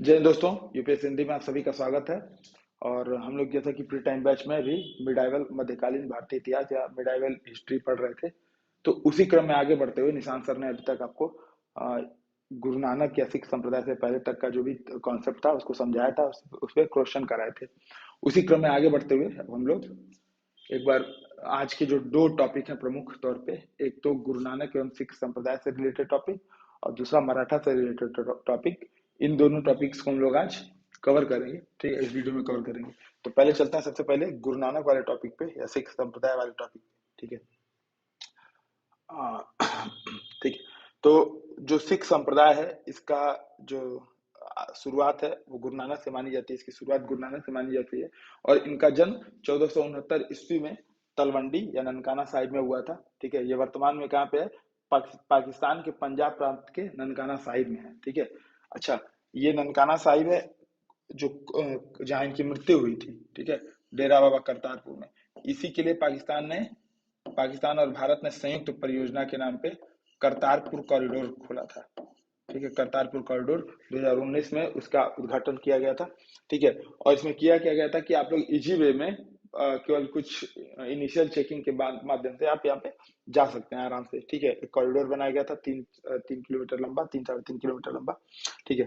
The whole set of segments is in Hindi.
जय हिंद दोस्तों, यूपीएससी हिंदी में आप सभी का स्वागत है। और हम लोग जैसा कि प्री टाइम बैच में भी मिडाइवल मध्यकालीन भारतीय इतिहास या मिडाइवल हिस्ट्री पढ़ रहे थे, तो उसी क्रम में आगे बढ़ते हुए निशांत सर ने अभी तक आपको गुरु नानक या सिख संप्रदाय से पहले तक का जो भी कॉन्सेप्ट था उसको समझाया था, उस पर क्वेश्चन कराए थे। उसी क्रम में आगे बढ़ते हुए अब हम लोग एक बार आज के जो दो टॉपिक हैं प्रमुख तौर पे, एक तो गुरु नानक एवं सिख संप्रदाय से रिलेटेड टॉपिक और दूसरा मराठा से रिलेटेड टॉपिक, इन दोनों टॉपिक्स को हम लोग आज कवर करेंगे। ठीक है, इस वीडियो में कवर करेंगे। तो पहले चलता है सबसे पहले गुरु नानक वाले टॉपिक पे या सिख संप्रदाय वाले टॉपिक पे। ठीक है, ठीक है। तो जो सिख संप्रदाय है इसका जो शुरुआत है वो गुरु नानक से मानी जाती है, इसकी शुरुआत गुरु नानक से मानी जाती है। और इनका जन्म 1469 ईस्वी में तलवंडी या ननकाना साहिब में हुआ था। ठीक है, ये वर्तमान में कहाँ पे है? पाकिस्तान के पंजाब प्रांत के ननकाना साहिब में है। ठीक है, अच्छा, ये ननकाना साहिब है जो जहाँ इनकी मृत्यु हुई थी। ठीक है, डेरा बाबा करतारपुर में। इसी के लिए पाकिस्तान और भारत ने संयुक्त परियोजना के नाम पे करतारपुर कॉरिडोर खोला था। ठीक है, करतारपुर कॉरिडोर 2019 में उसका उद्घाटन किया गया था। ठीक है, और इसमें किया गया था कि आप लोग इजी वे में केवल कुछ इनिशियल चेकिंग के बाद माध्यम से आप यहाँ पे जा सकते हैं आराम से। ठीक है, एक कॉरिडोर बनाया गया था 3 किलोमीटर लंबा, 3 साढ़े 3 किलोमीटर लंबा। ठीक है,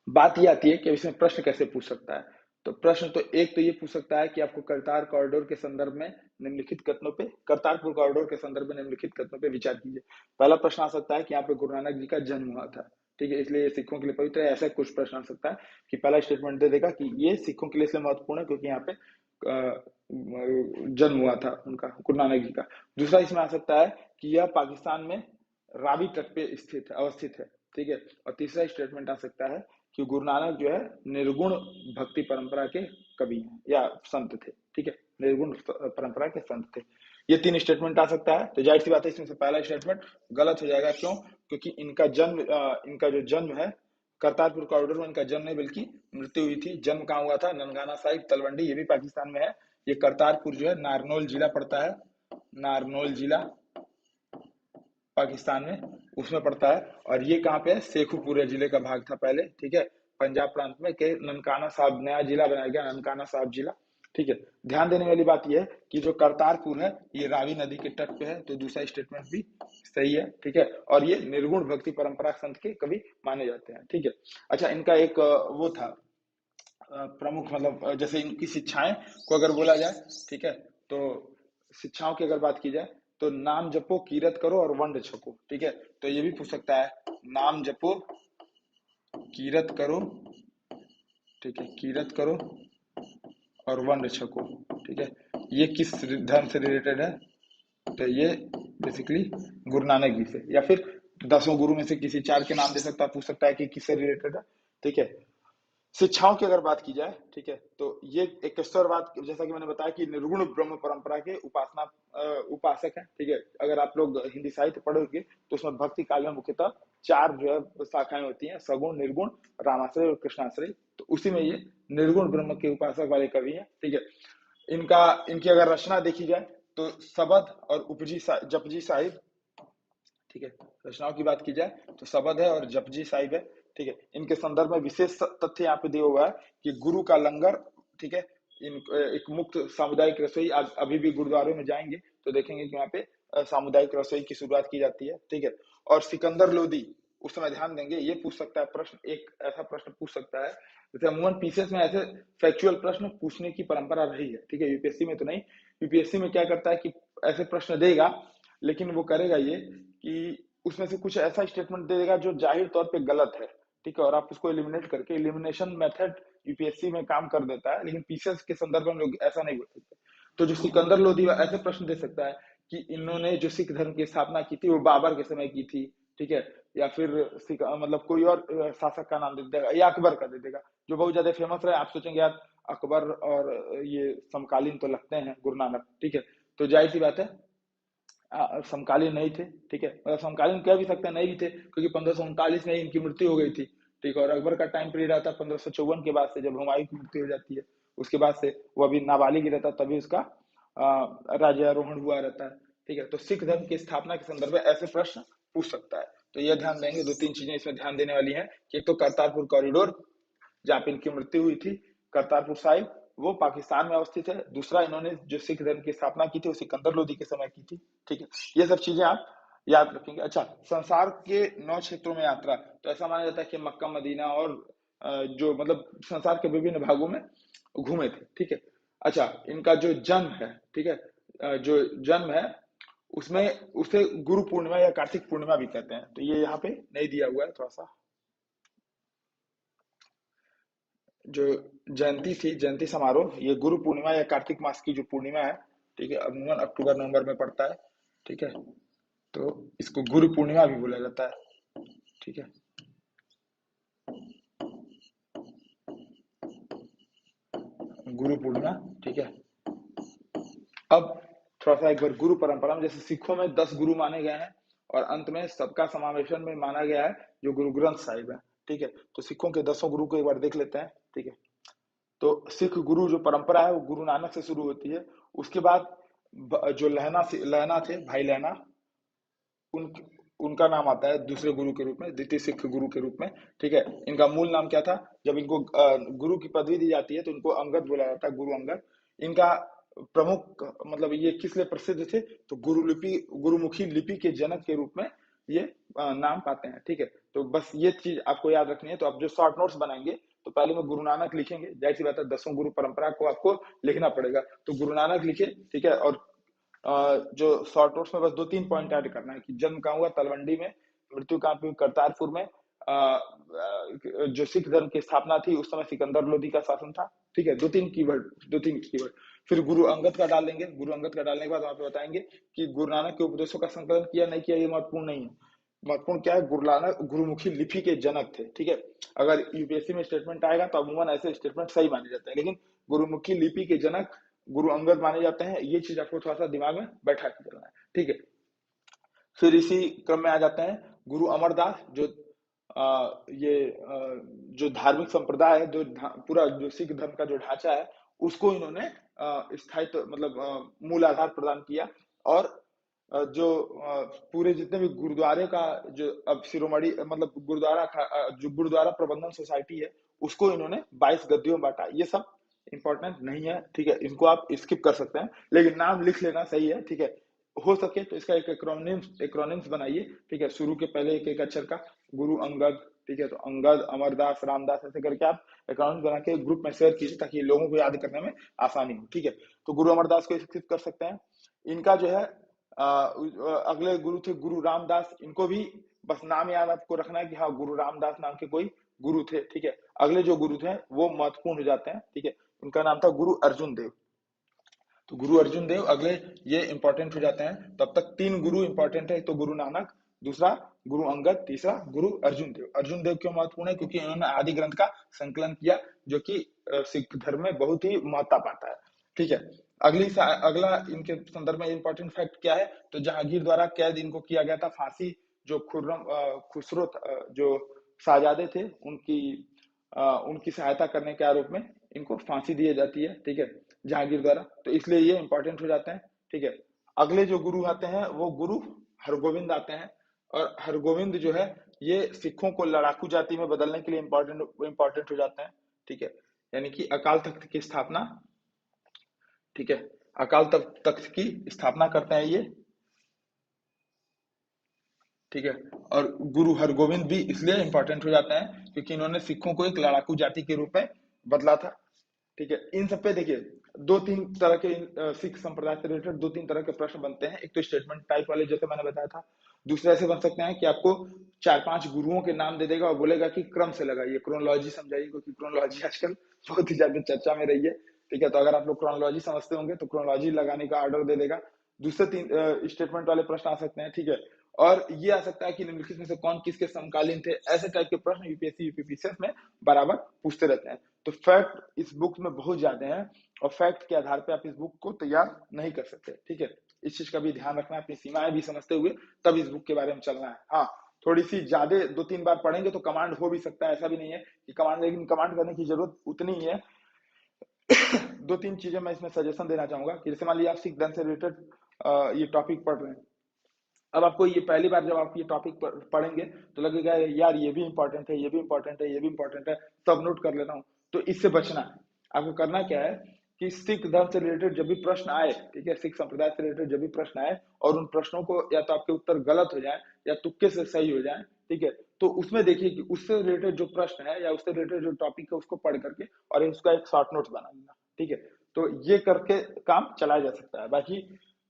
बात ये आती है कि इसमें प्रश्न कैसे पूछ सकता है। तो प्रश्न तो एक तो ये पूछ सकता है कि आपको करतार कॉरिडोर के संदर्भ में निम्नलिखित कथनों पे, करतारपुर कॉरिडोर के संदर्भ में निम्नलिखित कथनों पे विचार कीजिए। पहला प्रश्न आ सकता है कि यहाँ पे गुरु नानक जी का जन्म हुआ था। ठीक है, इसलिए सिखों के लिए पवित्र है। ऐसा कुछ प्रश्न आ सकता है कि पहला स्टेटमेंट दे देगा कि ये सिखों के लिए इसलिए महत्वपूर्ण है क्योंकि यहाँ पे जन्म हुआ था उनका, गुरु नानक जी का। दूसरा इसमें आ सकता है कि यह पाकिस्तान में रावी तट पे अवस्थित है। ठीक है, और तीसरा स्टेटमेंट आ सकता है कि गुरु नानक जो है निर्गुण भक्ति परंपरा के कवि हैं या संत थे। ठीक है, निर्गुण परंपरा के संत थे। ये तीन स्टेटमेंट आ सकता है। तो जाहिर सी बात है इसमें से पहला स्टेटमेंट गलत हो जाएगा। क्यों? क्योंकि इनका जो जन्म है करतारपुर कॉरिडोर में इनका जन्म नहीं बल्कि मृत्यु हुई थी। जन्म कहाँ हुआ था? ननकाना साहिब, तलवंडी, ये भी पाकिस्तान में है। ये करतारपुर जो है नारनौल जिला पड़ता है, नारनौल जिला पाकिस्तान में, उसमें पड़ता है। और ये कहाँ पे है? शेखुपुरा जिले का भाग था पहले। ठीक है, पंजाब प्रांत में के ननकाना साहब नया जिला बनाया गया, ननकाना साहब जिला। ठीक है, ध्यान देने वाली बात यह है कि जो करतारपुर है ये रावी नदी के तट पे है, तो दूसरा स्टेटमेंट भी सही है। ठीक है, और ये निर्गुण भक्ति परंपरा संत के कवि माने जाते हैं। ठीक है, अच्छा, इनका एक वो था प्रमुख, मतलब जैसे इनकी शिक्षाएं को अगर बोला जाए, ठीक है, तो शिक्षाओं की अगर बात की जाए तो नाम जपो, कीरत करो और वंड छको। ठीक है, तो ये भी पूछ सकता है, नाम जपो, कीरत करो, ठीक है, कीरत करो और वंड छको। ठीक है, ये किस धर्म से रिलेटेड है? तो ये बेसिकली गुरु नानक जी से, या फिर 10 गुरु में से किसी 4 के नाम दे सकता है, पूछ सकता है कि किससे रिलेटेड है। ठीक है, शिक्षाओं की अगर बात की जाए, ठीक है, तो ये एकेश्वरवाद, जैसा कि मैंने बताया कि निर्गुण ब्रह्म परंपरा के उपासक हैं। ठीक है, अगर आप लोग हिंदी साहित्य पढ़ोगे तो उसमें भक्ति काल में मुख्यतः 4 जो है शाखाएं होती हैं, सगुण, निर्गुण, रामाश्रय और कृष्णाश्रय। तो उसी में ये निर्गुण ब्रह्म के उपासक वाले कवि हैं। ठीक है, इनकी अगर रचना देखी जाए तो सबद और जपजी साहिब। ठीक है, रचनाओं की बात की जाए तो सबद है और जपजी साहिब है। ठीक है, इनके संदर्भ में विशेष तथ्य यहाँ पे दिया हुआ है कि गुरु का लंगर। ठीक है, एक मुक्त सामुदायिक रसोई, अभी भी गुरुद्वारों में जाएंगे तो देखेंगे कि यहाँ पे सामुदायिक रसोई की शुरुआत की जाती है। ठीक है, और सिकंदर लोदी, उस समय ध्यान देंगे, ये पूछ सकता है प्रश्न, एक ऐसा प्रश्न पूछ सकता है। जैसे अमूमन पीसीएस में ऐसे फैक्चुअल प्रश्न पूछने की परंपरा रही है। ठीक है, यूपीएससी में तो नहीं। यूपीएससी में क्या करता है कि ऐसे प्रश्न देगा, लेकिन वो करेगा ये कि उसमें से कुछ ऐसा स्टेटमेंट दे देगा जो जाहिर तौर पे गलत है। ठीक है, और आप उसको एलिमिनेट करके, एलिमिनेशन मेथड यूपीएससी में काम कर देता है, लेकिन पीसीएस के संदर्भ में हम लोग ऐसा नहीं बोल सकते। तो जो सिकंदर लोधी ऐसे प्रश्न दे सकता है कि इन्होंने जो सिख धर्म की स्थापना की थी वो बाबर के समय की थी। ठीक है, या फिर मतलब कोई और शासक का नाम दे देगा, या अकबर का दे देगा जो बहुत ज्यादा फेमस रहे। आप सोचेंगे यार अकबर और ये समकालीन तो लगते हैं गुरु नानक। ठीक है, तो जाहिर सी बात है समकालीन नहीं थे। ठीक है, मतलब समकालीन कह भी सकते हैं, नहीं भी थे, क्योंकि 1539 में इनकी मृत्यु हो गई थी। ठीक है, और अकबर का टाइम पीरियड आता 1554 के बाद से, जब हुमायूं की मृत्यु हो जाती है, उसके बाद से वो अभी नाबालिग ही रहता, तभी उसका राज्यारोहण हुआ रहता है। ठीक है, तो सिख धर्म की स्थापना के संदर्भ में ऐसे प्रश्न पूछ सकता है। तो ये ध्यान देंगे, 2-3 चीजें इसमें ध्यान देने वाली हैं कि एक तो करतारपुर कॉरिडोर जहाँ पे इनकी मृत्यु हुई थी, करतारपुर साहिब वो पाकिस्तान में अवस्थित है। दूसरा, इन्होंने जो सिख धर्म की स्थापना की थी वो सिकंदर लोदी के समय की थी। ठीक है, ये सब चीजें आप याद रखेंगे। अच्छा, संसार के 9 क्षेत्रों में यात्रा, तो ऐसा माना जाता है कि मक्का मदीना और जो मतलब संसार के विभिन्न भागों में घूमे थे। ठीक है, अच्छा इनका जो जन्म है, ठीक है, जो जन्म है उसमें उसे गुरु पूर्णिमा या कार्तिक पूर्णिमा भी कहते हैं। तो ये यहाँ पे नहीं दिया हुआ है, थोड़ा सा जो जयंती थी, जयंती समारोह, ये गुरु पूर्णिमा या कार्तिक मास की जो पूर्णिमा है, ठीक है, अमूमन अक्टूबर नवंबर में पड़ता है। ठीक है, तो इसको गुरु पूर्णिमा भी बोला जाता है। ठीक है, गुरु पूर्णिमा। ठीक है, अब थोड़ा सा एक बार गुरु परंपरा में, जैसे सिखों में 10 गुरु माने गए हैं और अंत में सबका समावेशन में माना गया है जो गुरु ग्रंथ साहिब है। ठीक है, तो सिखों के 10 गुरु को एक बार देख लेते हैं। ठीक है, तो सिख गुरु जो परंपरा है वो गुरु नानक से शुरू होती है। उसके बाद जो लहना थे, भाई लहना, उन उनका नाम आता है दूसरे गुरु के रूप में, द्वितीय सिख गुरु के रूप में। ठीक है, इनका मूल नाम क्या था? जब इनको गुरु की पदवी दी जाती है तो इनको अंगद बोला जाता है, गुरु अंगद। इनका प्रमुख मतलब ये किस लिए प्रसिद्ध थे? तो गुरुमुखी लिपि के जनक के रूप में ये नाम पाते हैं। ठीक है, तो बस ये चीज आपको याद रखनी है। तो आप जो शॉर्ट नोट्स बनाएंगे तो पहले में गुरु नानक लिखेंगे, जाहिर सी बात है 10 गुरु परंपरा को आपको लिखना पड़ेगा, तो गुरु नानक लिखे। ठीक है, और जो शॉर्ट नोट्स में बस 2-3 पॉइंट ऐड करना है कि जन्म कहाँ हुआ? तलवंडी में। मृत्यु कहाँ पे हुई? करतारपुर में। जो सिख धर्म की स्थापना थी उस समय सिकंदर लोदी का शासन था। ठीक है, 2-3 कीवर्ड। फिर गुरु अंगद का डाल देंगे। गुरु अंगद का डालने के बाद वहां पे बताएंगे कि गुरु नानक के उपदेशों का संकलन किया नहीं किया, ये महत्वपूर्ण नहीं है। महत्वपूर्ण क्या है? गुरु नानक गुरुमुखी लिपि के जनक थे। ठीक है, अगर यूपीएससी में स्टेटमेंट आएगा तो अमूमन ऐसे स्टेटमेंट सही माने जाते हैं, लेकिन गुरुमुखी लिपि के जनक गुरु अंगद माने जाते हैं। ये चीज आपको थोड़ा सा दिमाग में बैठा के चलना है। ठीक है, फिर इसी क्रम में आ जाते हैं गुरु अमरदास, जो जो धार्मिक संप्रदाय है, जो पूरा जो सिख धर्म का जो ढांचा है उसको इन्होंने स्थायित्व मतलब मूल आधार प्रदान किया। और जो पूरे जितने भी गुरुद्वारे का जो अब शिरोमणि मतलब जो गुरुद्वारा प्रबंधन सोसाइटी है उसको इन्होंने 22 गद्दियों में बांटा। ये सब इंपॉर्टेंट नहीं है। ठीक है, इनको आप स्किप कर सकते हैं, लेकिन नाम लिख लेना सही है। ठीक है, हो सके तो इसका एक एक्रोनिम्स बनाइए। ठीक है, शुरू के पहले एक एक अक्षर का, गुरु अंगद। ठीक है, तो अंगद, अमरदास, रामदास, ऐसे करके आप अकाउंट बना के ग्रुप में शेयर कीजिए ताकि लोगों को याद करने में आसानी हो। ठीक है, तो गुरु अमरदास को स्किप कर सकते हैं। इनका जो है अगले गुरु थे गुरु रामदास। इनको भी बस नाम याद आपको रखना है कि हाँ गुरु रामदास नाम के कोई गुरु थे। ठीक है, अगले जो गुरु थे वो महत्वपूर्ण हो जाते हैं। ठीक है, उनका नाम था गुरु अर्जुन देव। तो गुरु अर्जुन देव अगले ये इंपॉर्टेंट हो जाते हैं। तब तक 3 गुरु इंपॉर्टेंट है, तो गुरु नानक, दूसरा गुरु अंगद, तीसरा गुरु अर्जुन देव। अर्जुन देव क्यों महत्वपूर्ण है? क्योंकि इन्होंने आदि ग्रंथ का संकलन किया, जो कि सिख धर्म में बहुत ही महत्ता पाता है। ठीक है, अगला इनके संदर्भ में इंपॉर्टेंट फैक्ट क्या है? तो जहांगीर द्वारा कैद इनको किया गया था फांसी, जो खुसरो जो शाहजादे थे उनकी सहायता करने के आरोप में इनको फांसी दी जाती है। ठीक है, जहांगीर द्वारा, तो इसलिए ये इंपॉर्टेंट हो जाते हैं। ठीक है, अगले जो गुरु आते हैं वो गुरु हरगोविंद आते हैं। और हरगोविंद जो है ये सिखों को लड़ाकू जाति में बदलने के लिए इंपॉर्टेंट हो जाते हैं। ठीक है, यानी कि अकाल तख्त की स्थापना, ठीक है, अकाल तख्त की स्थापना करते हैं ये। ठीक है, और गुरु हरगोविंद भी इसलिए इंपॉर्टेंट हो जाते हैं क्योंकि इन्होंने सिखों को एक लड़ाकू जाति के रूप में बदला था। ठीक है, इन सब पे देखिए 2-3 तरह के सिख संप्रदाय से रिलेटेड 2-3 तरह के प्रश्न बनते हैं। एक तो स्टेटमेंट टाइप वाले, जैसे मैंने बताया था। दूसरे ऐसे बन सकते हैं कि आपको 4-5 गुरुओं के नाम दे देगा और बोलेगा कि क्रम से लगाइए, क्रोनोलॉजी समझाइए, क्योंकि क्रोनोलॉजी आजकल बहुत ही ज्यादा चर्चा में रही है। ठीक है, तो अगर आप लोग क्रोनोलॉजी समझते होंगे तो क्रोनोलॉजी लगाने का ऑर्डर दे देगा। दूसरे 3 स्टेटमेंट वाले प्रश्न आ सकते हैं। ठीक है, और ये आ सकता है कि निम्नलिखित में से कौन किसके समकालीन थे। ऐसे टाइप के प्रश्न यूपीएससी यूपीपीसीएस में बराबर पूछते रहते हैं। तो फैक्ट इस बुक में बहुत ज्यादा है और फैक्ट के आधार पे आप इस बुक को तैयार नहीं कर सकते। ठीक है, इस चीज का भी ध्यान रखना है, अपनी सीमाएं भी समझते हुए तब इस बुक के बारे में चलना है। हाँ, थोड़ी सी ज्यादा 2-3 बार पढ़ेंगे तो कमांड हो भी सकता है, ऐसा भी नहीं है कि कमांड, लेकिन कमांड करने की जरूरत उतनी ही है। 2-3 चीजें मैं इसमें सजेशन देना चाहूंगा कि जैसे मान लीजिए आप सिख धर्म से रिलेटेड ये टॉपिक पढ़ रहे हैं, अब आपको ये पहली बार जब आप ये टॉपिक पढ़ेंगे तो लगेगा यार ये भी इंपॉर्टेंट है, ये भी इंपॉर्टेंट है, ये भी इंपॉर्टेंट है, सब नोट कर लेता हूँ। तो इससे बचना है। आपको करना क्या है कि सिख धर्म से रिलेटेड जब भी प्रश्न आए, ठीक है, सिख संप्रदाय से रिलेटेड जब भी प्रश्न आए और उन प्रश्नों को या तो आपके उत्तर गलत हो जाए या तुक्के से सही हो जाए, ठीक है, तो उसमें देखिए कि उससे रिलेटेड जो प्रश्न है या उससे रिलेटेड जो टॉपिक है उसको पढ़ करके और उसका एक शॉर्ट नोट्स बना लेना, ठीक है। तो ये करके काम चलाया जा सकता है। बाकी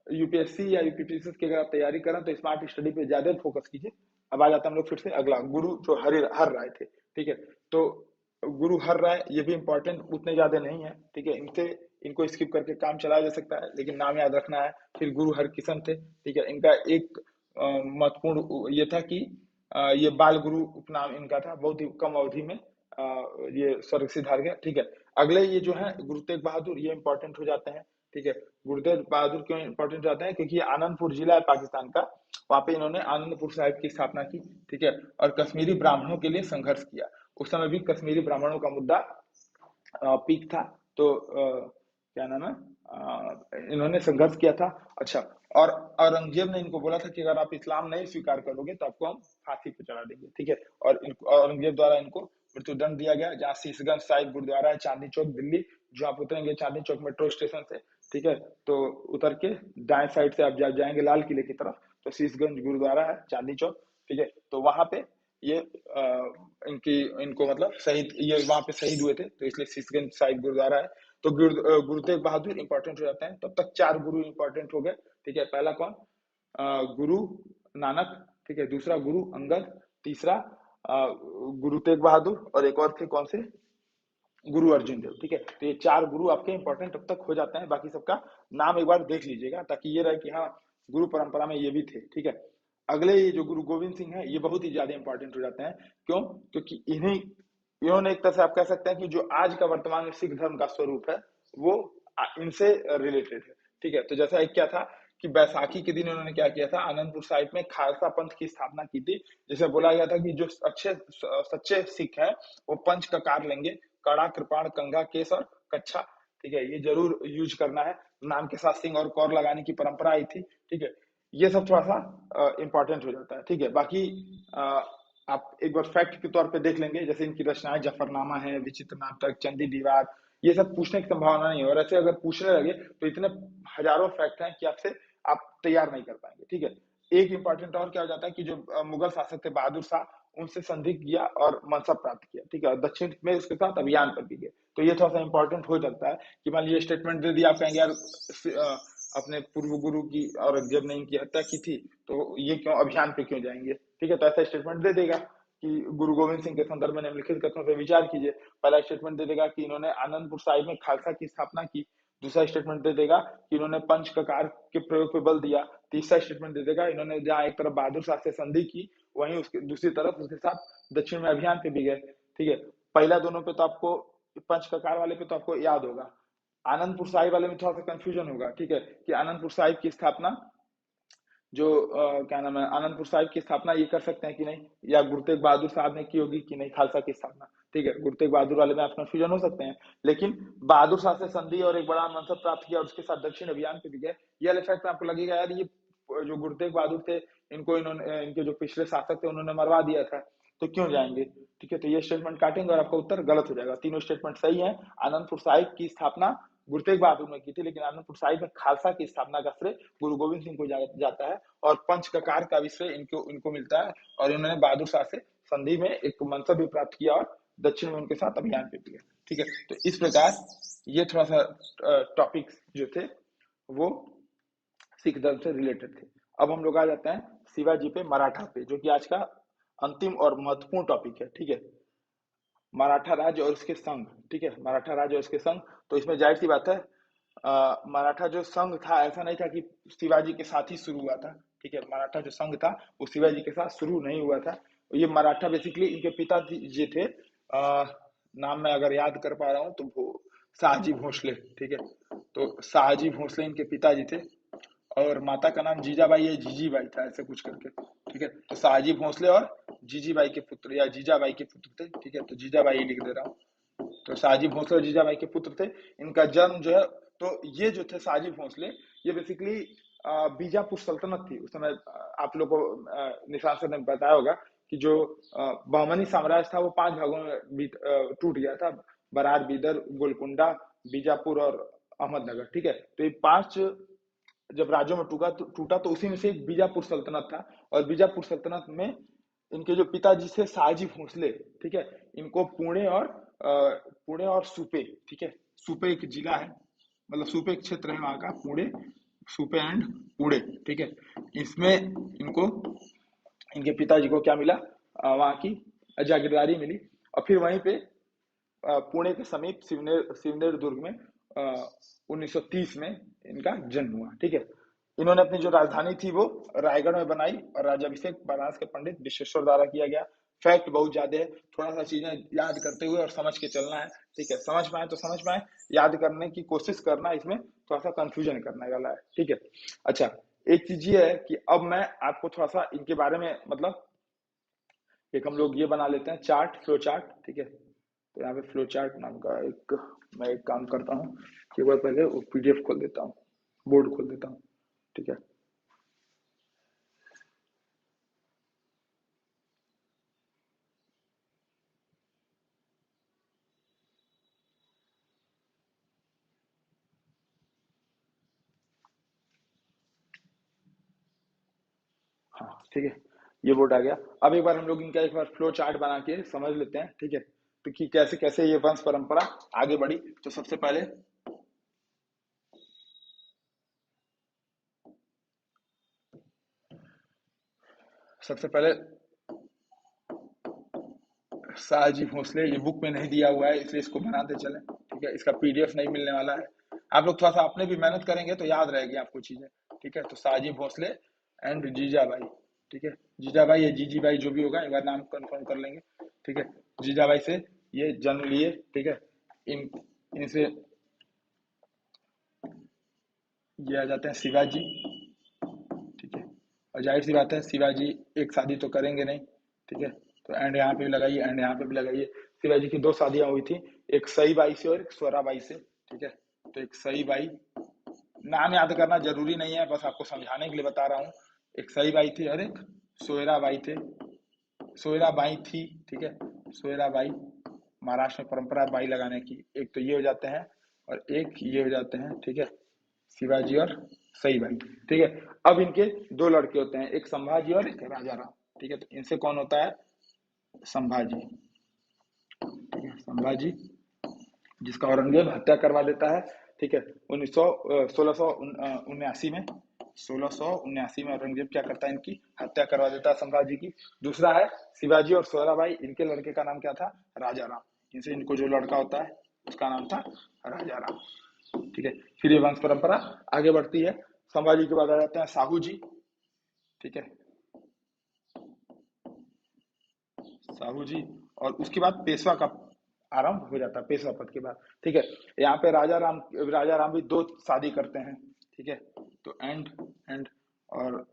यूपीएससी या यूपीपीएससी की अगर आप तैयारी करें तो स्मार्ट स्टडी पे ज्यादा फोकस कीजिए। अब आ जाता हम लोग फिर से अगला, गुरु जो हर राय थे, ठीक है। तो गुरु हर राय ये भी इंपॉर्टेंट उतने ज्यादा नहीं है, ठीक है, इनसे इनको स्किप करके काम चलाया जा सकता है, लेकिन नाम याद रखना है। फिर गुरु हरकिशन थे, ठीक है, इनका एक महत्वपूर्ण ये था कि ये बाल गुरु उपनाम इनका था, बहुत ही कम अवधि में ये स्वर्ग सिधार गया, ठीक है। अगले ये जो है गुरु तेग बहादुर, ये इंपॉर्टेंट हो जाते हैं, ठीक है। गुरु तेग बहादुर क्यों इंपॉर्टेंट जाते हैं, क्योंकि आनंदपुर जिला है पाकिस्तान का, वहां पे इन्होंने आनंदपुर साहिब की स्थापना की, ठीक है, और कश्मीरी ब्राह्मणों के लिए संघर्ष किया। उस समय भी कश्मीरी ब्राह्मणों का मुद्दा पीक था। तो क्या नाम है, इन्होंने संघर्ष किया था। अच्छा, और औरंगजेब ने इनको बोला था कि अगर आप इस्लाम नहीं स्वीकार करोगे तो आपको हम फांसी पे चढ़ा देंगे, ठीक है। और औरंगजेब द्वारा इनको मृत्युदंड दिया गया। जहाँ शीशगंज साहिब गुरुद्वारा है, चांदनी चौक दिल्ली, जो आप उतरेंगे चांदनी चौक मेट्रो स्टेशन से, ठीक है, तो उतर के दाएं साइड से आप जाएंगे लाल किले की तरफ, तो शीशगंज गुरुद्वारा है, चांदनी चौक, ठीक है। तो वहां पे ये इनको मतलब शहीद, ये वहां पे शहीद हुए थे, तो इसलिए शीशगंज साहिब गुरुद्वारा है। तो गुरु तेग बहादुर इंपॉर्टेंट हो जाते हैं। तब तक 4 गुरु इंपॉर्टेंट हो गए, ठीक है। पहला कौन, गुरु नानक, ठीक है, दूसरा गुरु अंगद, तीसरा गुरु तेग बहादुर, और एक और थे कौन से, गुरु अर्जुन देव, ठीक है। तो ये 4 गुरु आपके इंपॉर्टेंट तब तक हो जाते हैं। बाकी सबका नाम एक बार देख लीजिएगा, ताकि ये रहे कि हाँ गुरु परंपरा में ये भी थे, ठीक है। अगले ये जो गुरु गोविंद सिंह है, ये बहुत ही ज्यादा इंपॉर्टेंट हो जाते हैं। क्यों, क्योंकि इन्होंने एक तरह से आप कह सकते हैं कि जो आज का वर्तमान में सिख धर्म का स्वरूप है वो इनसे रिलेटेड है, ठीक है। तो जैसा एक क्या था कि बैसाखी के दिन उन्होंने क्या किया था, आनंदपुर साहिब में खालसा पंथ की स्थापना की थी, जिसे बोला गया था कि जो अच्छे सच्चे सिख हैं वो पंच ककार लेंगे, कड़ा, कृपाण, कंघा, केस और कच्छा, ठीक है, ये जरूर यूज करना है। नाम के साथ सिंह और कौर लगाने की परंपरा आई थी, ठीक है। ये सब थोड़ा सा इंपॉर्टेंट हो जाता है, ठीक है। बाकी आप एक बार फैक्ट के तौर पे देख लेंगे, जैसे इनकी रचनाएं जफरनामा है, विचित्र नाटक, चंदी दीवार, ये सब पूछने की संभावना नहीं है, और ऐसे अगर पूछने लगे तो इतने हजारों फैक्ट हैं कि आपसे आप तैयार नहीं कर पाएंगे, ठीक है। एक इंपॉर्टेंट और क्या हो जाता है कि जो मुगल शासक थे बहादुर शाह, उनसे संधि किया और मनसब प्राप्त किया, ठीक है, और दक्षिण में उसके साथ अभियान पर भी गए। तो ये थोड़ा सा इंपॉर्टेंट हो जाता है कि मान लीजिए स्टेटमेंट दे दिया, आप कहेंगे यार अपने पूर्व गुरु की औरंगजेब ने इनकी हत्या की थी, तो ये क्यों अभियान पे क्यों जाएंगे, ठीक है। तो ऐसा स्टेटमेंट दे देगा कि गुरु गोविंद सिंह के संदर्भ में निम्नलिखित कथनों पर विचार कीजिए। पहला स्टेटमेंट दे देगा कि इन्होंने आनंदपुर साहिब में खालसा की स्थापना की। दूसरा स्टेटमेंट दे देगा कि इन्होंने पंच ककार के प्रयोग पे बल दिया। तीसरा स्टेटमेंट दे देगा इन्होंने जहाँ एक तरफ बहादुर शाह से संधि की, वहीं उसके दूसरी तरफ उसके साथ दक्षिण में अभियान पे भी गए, ठीक है। पहला दोनों पे तो आपको, पंच ककार वाले पे तो आपको याद होगा। आनंदपुर साहिब वाले में थोड़ा सा कंफ्यूजन होगा, ठीक है, कि आनंदपुर साहिब की स्थापना जो क्या नाम है, आनंदपुर साहिब की स्थापना ये कर सकते हैं कि नहीं, या गुरु तेग बहादुर साहब ने की होगी कि नहीं खालसा की स्थापना, ठीक है। गुरु तेग बहादुर वाले में आप कंफ्यूजन हो सकते हैं, लेकिन बहादुर शाह से संधि और एक बड़ा मनसब प्राप्त किया और उसके साथ दक्षिण अभियान पे भी गए। ये वाले फैक्ट आपको लगेगा यार ये जो गुरु तेग बहादुर थे, इनको इन्होंने, इनके जो पिछले शासक थे उन्होंने मरवा दिया था, तो क्यों जाएंगे, ठीक है। तो ये स्टेटमेंट काटेंगे और आपका उत्तर गलत हो जाएगा। तीनों स्टेटमेंट सही है। आनंदपुर साहिब की स्थापना गुरु तेग बहादुर ने की थी, लेकिन आनंदपुर साहिब में खालसा की स्थापना का श्रेय गुरु गोविंद सिंह को जाता है, और पंच ककार का भी श्रेय इनको इनको मिलता है। और इन्होंने बहादुर शाह से संधि में एक मनसब भी प्राप्त किया और दक्षिण में उनके साथ अभियान पे भी गए, ठीक है। तो इस प्रकार ये थोड़ा सा टॉपिक्स जो थे वो सिख धर्म से रिलेटेड थे। अब हम लोग आ जाते हैं शिवाजी पे, मराठा पे, जो कि आज का अंतिम और महत्वपूर्ण टॉपिक है, ठीक है। मराठा राज्य और उसके संघ, ठीक है, मराठा राज्य और उसके संघ। तो इसमें जाहिर सी बात है मराठा जो संघ था, ऐसा नहीं था कि शिवाजी के साथ ही शुरू हुआ था, ठीक है। मराठा जो संघ था वो शिवाजी के साथ शुरू नहीं हुआ था। ये मराठा बेसिकली इनके पिता जी थे, नाम मैं अगर याद कर पा रहा हूँ तो वो शाहजी भोसले, ठीक है। तो शाहजी भोसले इनके पिताजी थे, और माता का नाम जीजाबाई या जीजीबाई था, ऐसे कुछ करके, ठीक है। तो शाहजी भोसले और जीजीबाई के पुत्र या जीजाबाई के पुत्र थे, ठीक है। तो जीजाबाई लिख दे रहा हूँ। तो शाहजी भोसले और जीजाबाई के पुत्र थे। इनका जन्म जो है, तो ये जो थे शाहजी भोसले, ये बेसिकली बीजापुर सल्तनत थी उस समय। आप लोग को निशान सर ने बताया होगा कि जो बहमनी साम्राज्य था वो 5 भागों में टूट गया था। बरार, बीदर, गोलकुंडा, बीजापुर और अहमदनगर। ठीक है, तो ये 5 जब राज्यों में टूटा तो उसी में से एक बीजापुर सल्तनत था। और बीजापुर सल्तनत में इनके जो पिताजी थे शाहजी भोसले, ठीक है, इनको पुणे और सुपे, ठीक है, सुपे एक जिला है, मतलब सुपे एक क्षेत्र है वहां का, पुणे, सुपे एंड पुणे, ठीक है, इसमें इनको इनके पिताजी को क्या मिला, वहां की जागीरदारी मिली। और फिर वहीं पे पुणे के समीप सिवनेर दुर्ग में 1930 में इनका जन्म हुआ। ठीक है, इन्होंने अपनी जो राजधानी थी वो रायगढ़ में बनाई और राज्याभिषेक बनारस के पंडित विश्वेश्वर द्वारा किया गया। फैक्ट बहुत ज्यादा है, थोड़ा सा चीजें याद करते हुए और समझ के चलना है। ठीक है, समझ में आए तो समझ में आए, याद करने की कोशिश करना, इसमें थोड़ा सा कंफ्यूजन करने वाला है। ठीक है, अच्छा, एक चीज ये है कि अब मैं आपको थोड़ा सा इनके बारे में, मतलब एक हम लोग ये बना लेते हैं चार्ट, फ्लो चार्ट। ठीक है, तो यहाँ पे फ्लो चार्ट नाम का मैं एक काम करता हूँ कि एक बार पहले वो पीडीएफ खोल देता हूँ, बोर्ड खोल देता हूँ। ठीक है, हाँ ठीक है, ये बोर्ड आ गया। अब एक बार हम लोग इनका एक बार फ्लो चार्ट बना के समझ लेते हैं। ठीक है, तो कि कैसे कैसे ये वंश परंपरा आगे बढ़ी। तो सबसे पहले शाहजी भोसले, ये बुक में नहीं दिया हुआ है इसलिए इसको बनाते चले। ठीक है, इसका पीडीएफ नहीं मिलने वाला है। आप लोग थोड़ा सा अपने भी मेहनत करेंगे तो याद रहेगी आपको चीजें। ठीक है, तो शाहजी भोसले एंड जीजाबाई। ठीक है, जीजाबाई या जीजी बाई जो भी होगा, एक बार नाम कंफर्म कर लेंगे। ठीक है, जीजाबाई से ये जन्म लिए। ठीक है, इन इनसे ये आ जाते हैं शिवाजी। ठीक है, और जाहिर सी बात है शिवाजी एक शादी तो करेंगे नहीं। ठीक है, तो एंड यहाँ पे भी लगाइए, एंड यहाँ पे भी लगाइए। शिवाजी की 2 शादियां हुई थी, एक सई बाई से और एक सोरा बाई से। ठीक है, तो एक सई बाई, नाम याद करना जरूरी नहीं है, बस आपको समझाने के लिए बता रहा हूँ। एक सई बाई थी और एक सोयरा बाई थे, सोयरा बाई थी। ठीक है, सोयरा बाई, महाराष्ट्र में परंपरा बाई लगाने की। एक तो ये हो जाते हैं और एक ये हो जाते हैं। ठीक है, शिवाजी और सई बाई। ठीक है, अब इनके 2 लड़के होते हैं, एक संभाजी और एक राजा राम। ठीक है, तो इनसे कौन होता है, संभाजी। ठीक है, संभाजी, जिसका औरंगजेब हत्या करवा देता है। ठीक है, 1679 में, 1679 में औरंगजेब क्या करता है, इनकी हत्या करवा देता है संभाजी की। दूसरा है शिवाजी और सोयराबाई, इनके लड़के का नाम क्या था, राजा राम। इनसे इनको जो लड़का होता है उसका नाम था राजा राम। ठीक है, फिर ये वंश परंपरा आगे बढ़ती है। संभाजी के बाद आ जाते हैं साहू जी। ठीक है, साहू जी, और उसके बाद पेशवा का आरंभ हो जाता है, पेशवा पद के बाद। ठीक है, यहाँ पे राजा राम भी 2 शादी करते हैं। ठीक है, तो एंड और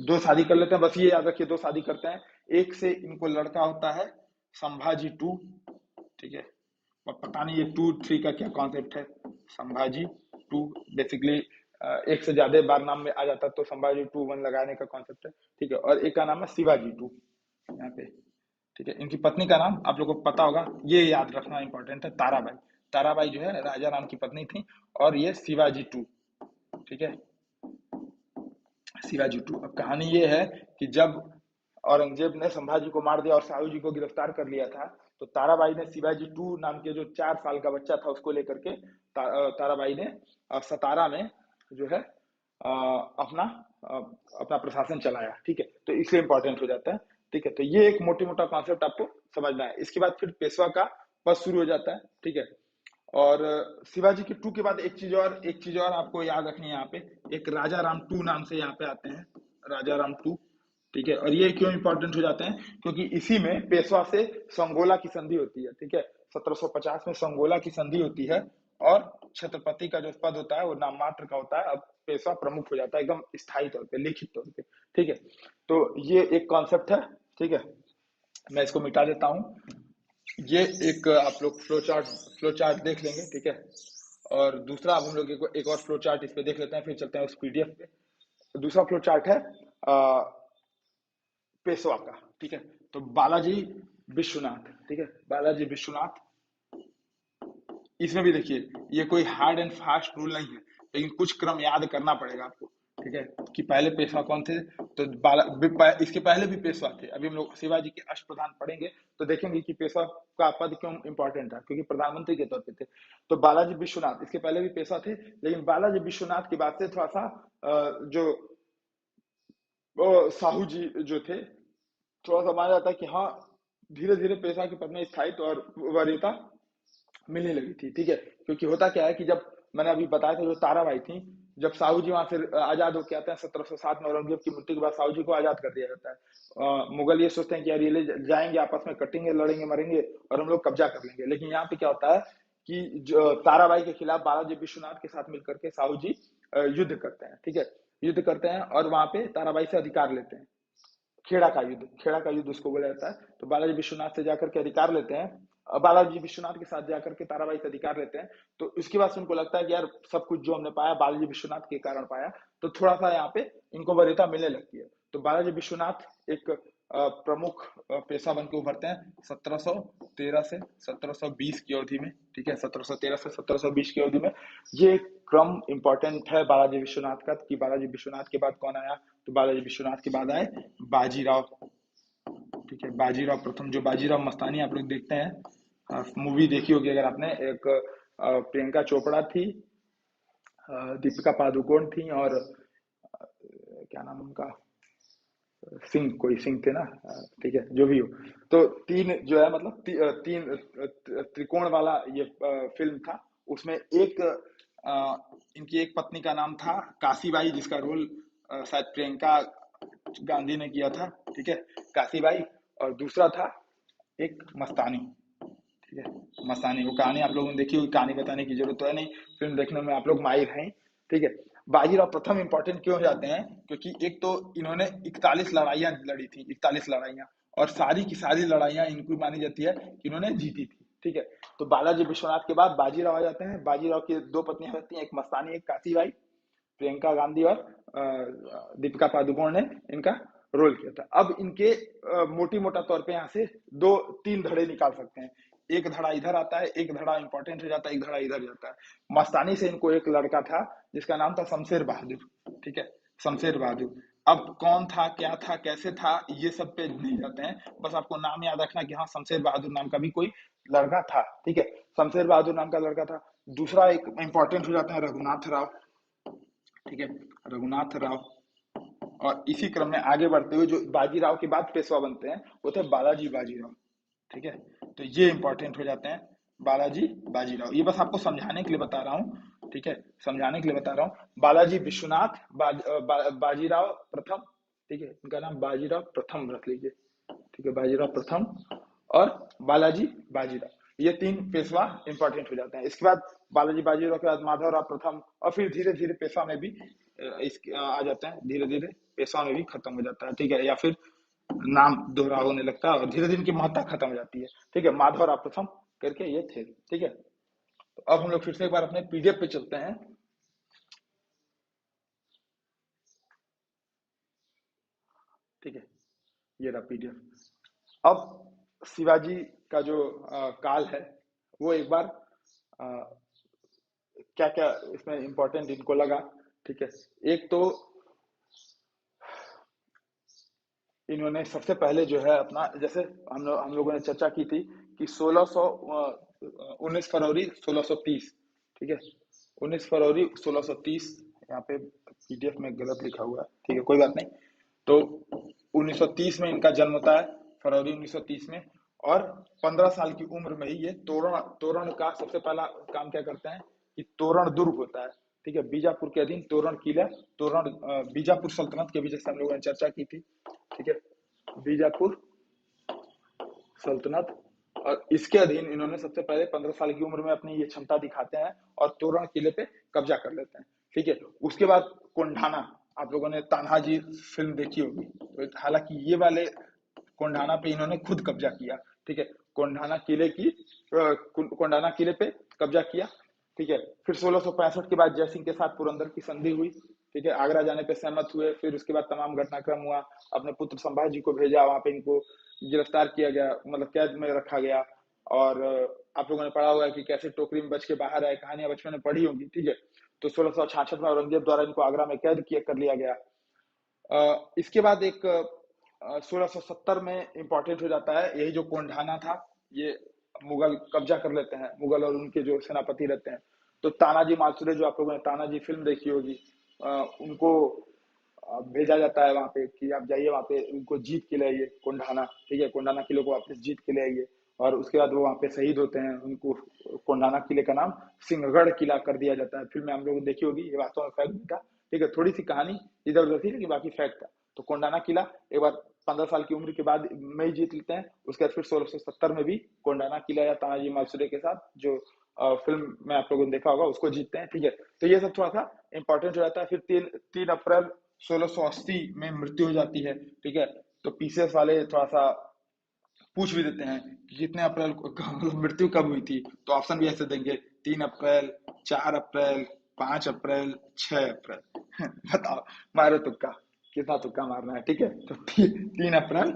2 शादी कर लेते हैं, बस ये याद रखिए 2 शादी करते हैं। एक से इनको लड़का होता है संभाजी टू। ठीक है, और पता नहीं ये 2 3 का क्या कॉन्सेप्ट है, संभाजी टू बेसिकली एक से ज्यादा बार नाम में आ जाता है तो संभाजी 2 1 लगाने का कॉन्सेप्ट है। ठीक है, और एक का नाम है शिवाजी टू यहाँ पे। ठीक है, इनकी पत्नी का नाम आप लोगों को पता होगा, ये याद रखना इंपॉर्टेंट है, ताराबाई। ताराबाई जो है राजा राम की पत्नी थी, और ये शिवाजी टू। ठीक है, शिवाजी टू। अब कहानी ये है कि जब औरंगजेब ने संभाजी को मार दिया और साहू जी को गिरफ्तार कर लिया था, तो ताराबाई ने शिवाजी टू नाम के जो 4 साल का बच्चा था उसको लेकर के ताराबाई ने सतारा में जो है अपना अपना प्रशासन चलाया। ठीक है, तो इसलिए इंपॉर्टेंट हो जाता है। ठीक है, तो ये एक मोटी मोटा कॉन्सेप्ट आपको समझना है। इसके बाद फिर पेशवा का पद शुरू हो जाता है। ठीक है, और शिवाजी के टू के बाद एक चीज और आपको याद रखनी है यहाँ पे, एक राजा राम टू नाम से यहाँ पे आते हैं, राजा राम टू। ठीक है, और ये क्यों इंपॉर्टेंट हो जाते हैं, क्योंकि इसी में पेशवा से संगोला की संधि होती है। ठीक है, 1750 में संगोला की संधि होती है, और छत्रपति का जो पद होता है वो नाम मात्र का होता है, अब पेशवा प्रमुख हो जाता है एकदम स्थायी तौर पे, लिखित तौर पे। ठीक है, तो ये एक कॉन्सेप्ट है। ठीक है, मैं इसको मिटा देता हूँ। ये एक आप लोग फ्लो चार्ट देख लेंगे। ठीक है, और दूसरा अब हम लोग एक और फ्लो चार्ट इस पे देख लेते हैं, फिर चलते हैं उस पीडीएफ पे। दूसरा फ्लो चार्ट है पेशवा का, ठीक है। तो बालाजी विश्वनाथ, ठीक है, बालाजी विश्वनाथ, इसमें भी देखिए ये कोई हार्ड एंड फास्ट रूल नहीं है, लेकिन कुछ क्रम याद करना पड़ेगा आपको, ठीक है, कि पहले पेशवा कौन थे। तो इसके पहले भी पेशवा थे। अभी हम लोग शिवाजी के अष्टप्रधान पढ़ेंगे तो देखेंगे कि पेशवा का पद क्यों इंपॉर्टेंट था, क्योंकि प्रधानमंत्री के तौर पे थे। तो बालाजी विश्वनाथ इसके पहले भी पेशवा थे, लेकिन बालाजी विश्वनाथ के बाद से थोड़ा सा जो साहू जी जो थे, थोड़ा सा माना जाता है कि हाँ धीरे धीरे पेशवा के पद में स्थायित्व और वरीयता मिलने लगी थी, ठीक है। क्योंकि होता क्या है कि जब मैंने अभी बताया था जो ताराबाई थी, जब साहू जी वहां से आजाद होकर आते हैं 1707 में, औरंगजेब की मृत्यु के बाद साहू जी को आजाद कर दिया जाता है। मुगल ये सोचते हैं कि यार ये ले जाएंगे, आपस में कटेंगे, लड़ेंगे, मरेंगे और हम लोग कब्जा कर लेंगे। लेकिन यहाँ पे क्या होता है कि ताराबाई के खिलाफ बालाजी विश्वनाथ के साथ मिलकर के साहू जी युद्ध करते हैं, ठीक है, युद्ध करते हैं और वहां पे ताराबाई से अधिकार लेते हैं। खेड़ा का युद्ध उसको बोला जाता है। तो बालाजी विश्वनाथ से जाकर के अधिकार लेते हैं, बालाजी विश्वनाथ के साथ जाकर के ताराबाई से अधिकार लेते हैं। तो इसके बाद से उनको लगता है कि यार सब कुछ जो हमने पाया बालाजी विश्वनाथ के कारण पाया, तो थोड़ा सा यहाँ पे इनको वरीयता मिलने लगती है। तो बालाजी विश्वनाथ एक प्रमुख पेशा बन के उभरते हैं 1713 से 1720 की अवधि में, ठीक है, 1713 से 1720 की अवधि में। ये क्रम इंपॉर्टेंट है बालाजी विश्वनाथ का, कि बालाजी विश्वनाथ के बाद कौन आया। तो बालाजी विश्वनाथ के बाद आए बाजीराव, ठीक है, बाजीराव प्रथम। जो बाजीराव मस्तानी आप लोग देखते हैं, मूवी देखी होगी अगर आपने, एक प्रियंका चोपड़ा थी, दीपिका पादुकोण थी, और क्या नाम उनका, सिंह, कोई सिंह थे ना, ठीक है, जो भी हो। तो तीन जो है मतलब तीन त्रिकोण वाला ये फिल्म था। उसमें एक इनकी एक पत्नी का नाम था काशीबाई, जिसका रोल शायद प्रियंका गांधी ने किया था, ठीक है, काशीबाई। और दूसरा था एक मस्तानी, ठीक है, मस्तानी। वो कहानी आप लोगों ने देखी होगी, कहानी बताने की जरूरत तो है नहीं, फिल्म देखने में आप लोग माहिर हैं, ठीक है। बाजीराव प्रथम इंपॉर्टेंट क्यों हो जाते हैं, क्योंकि एक तो इन्होंने 41 लड़ाइयां लड़ी थी, 41 लड़ाइयां, और सारी की सारी लड़ाइयां इनको मानी जाती है कि इन्होंने जीती थी, ठीक है। तो बालाजी विश्वनाथ के बाद बाजीराव आ जाते हैं। बाजीराव की दो पत्नियां रहती हैं, एक मस्तानी, एक काशीबाई। प्रियंका गांधी और दीपिका पादुकोण ने इनका रोल किया था। अब इनके मोटी मोटा तौर पे यहाँ से दो तीन धड़े निकाल सकते हैं। एक धड़ा इधर आता है, एक धड़ा इंपॉर्टेंट हो जाता है, एक धड़ा इधर जाता है। मस्तानी से इनको एक लड़का था जिसका नाम था शमशेर बहादुर, ठीक है, शमशेर बहादुर। अब कौन था, क्या था, कैसे था, ये सब पे नहीं जाते हैं, बस आपको नाम याद रखना कि हाँ शमशेर बहादुर नाम का भी कोई लड़का था, ठीक है, शमशेर बहादुर नाम का लड़का था। दूसरा एक इंपॉर्टेंट हो जाता है रघुनाथ राव, ठीक है, रघुनाथ राव। और इसी क्रम में आगे बढ़ते हुए जो बाजीराव के बाद पेशवा बनते हैं वो थे बालाजी बाजीराव, ठीक है। तो ये इंपॉर्टेंट हो जाते हैं बालाजी बाजीराव। ये बस आपको समझाने के लिए बता रहा हूँ, ठीक है, समझाने के लिए बता रहा हूँ। बालाजी विश्वनाथ, बाजीराव प्रथम, ठीक है, इनका नाम बाजीराव प्रथम रख लीजिए, ठीक है, बाजीराव प्रथम और बालाजी बाजीराव, ये तीन पेशवा इंपॉर्टेंट हो जाते हैं। इसके बाद बालाजी बाजीराव के बाद माधवराव प्रथम, और फिर धीरे धीरे पेशवा में भी आ जाते हैं, धीरे धीरे पेशवा में भी खत्म हो जाता है, ठीक है, या फिर नाम दोहरा होने लगता है और धीरे धीरे इनकी महत्ता खत्म हो जाती है, ठीक है। माधवराव प्रथम करके ये थे, ठीक है। तो अब हम लोग फिर से एक बार अपने पीडीएफ पे चलते हैं, ठीक है, ये रहा पीडीएफ। अब शिवाजी का जो काल है वो एक बार क्या क्या इसमें इंपॉर्टेंट इनको लगा, ठीक है। एक तो इन्होंने सबसे पहले जो है अपना, जैसे हम लोगों ने चर्चा की थी कि 19 फरवरी 1630, ठीक है, 19 फरवरी 1630, यहाँ पे पीडीएफ में गलत लिखा हुआ है, ठीक है, कोई बात नहीं। तो 1930 में इनका जन्म होता है, फरवरी 1930 में। और 15 साल की उम्र में ही ये तोरण तोरण का सबसे पहला काम क्या करते हैं कि तोरण दुर्ग होता है, ठीक है, बीजापुर के अधीन तोरण किला, तोरण बीजापुर सल्तनत के भी जैसे हम लोगों ने चर्चा की थी, ठीक है, बीजापुर सल्तनत। और इसके अधीन इन्होंने सबसे पहले 15 साल की उम्र में अपनी ये क्षमता दिखाते हैं और तोरण किले पे कब्जा कर लेते हैं, ठीक है। उसके बाद कोंढाना, आप लोगों ने तान्हाजी फिल्म देखी होगी, तो हालांकि ये वाले कोंढाना पे इन्होंने खुद कब्जा किया, ठीक है, कोंढाना किले पे कब्जा किया, ठीक है। फिर 1665 के बाद जयसिंह के साथ पुरंदर की संधि हुई, ठीक है, आगरा जाने पे सहमत हुए, फिर उसके बाद तमाम घटनाक्रम हुआ, अपने पुत्र संभाजी को भेजा, वहां पे इनको गिरफ्तार किया गया, मतलब कैद में रखा गया। और आप लोगों ने पढ़ा होगा कि कैसे टोकरी में बच के बाहर आए, कहानियां बचपन में पढ़ी होंगी, ठीक है। तो 1666 में औरंगजेब द्वारा इनको आगरा में कैद किया कर लिया गया। इसके बाद एक 1670 में इंपॉर्टेंट हो जाता है, यही जो कोंढाना था, ये मुगल कब्जा कर लेते हैं, मुगल और उनके जो सेनापति रहते हैं। तो तानाजी मालुसरे, जो आप लोगों ने तानाजी फिल्म देखी होगी, उनको भेजा जाता है वहां पे कि आप जाइए वहां पे, उनको जीत के ले आइए कोंढाना, ठीक है, कोंढाना किले को वापस जीत के ले आइए। और उसके बाद वो वहां पे शहीद होते हैं, उनको कोंढाना किले का नाम सिंहगढ़ किला कर दिया जाता है। फिल्म में हम लोगों ने देखी होगी, ये वास्तव में फैक्ट भी था, ठीक है, थोड़ी सी कहानी इधर उधर थी लेकिन बाकी फैक्ट था। तो कोंढाना किला एक बार 15 साल की उम्र के बाद में ही जीत लेते हैं। उसके बाद फिर 1670 में भी कोंढाना किला या तानाजी मालुसरे के साथ, जो फिल्म में आप लोगों ने देखा होगा, उसको जीतते हैं, ठीक है। तो ये सब थोड़ा सा इंपॉर्टेंट हो जाता है। फिर 3 अप्रैल 1680 में मृत्यु हो जाती है, ठीक है। तो पीसीएस वाले थोड़ा सा पूछ भी देते हैं कि कितने अप्रैल को मतलब मृत्यु कब हुई थी, तो ऑप्शन भी ऐसे देंगे, 3 अप्रैल, 4 अप्रैल, 5 अप्रैल, 6 अप्रैल। बताओ, मारो तुक्का, कितना तुक्का मारना है, ठीक है। तो 3 अप्रैल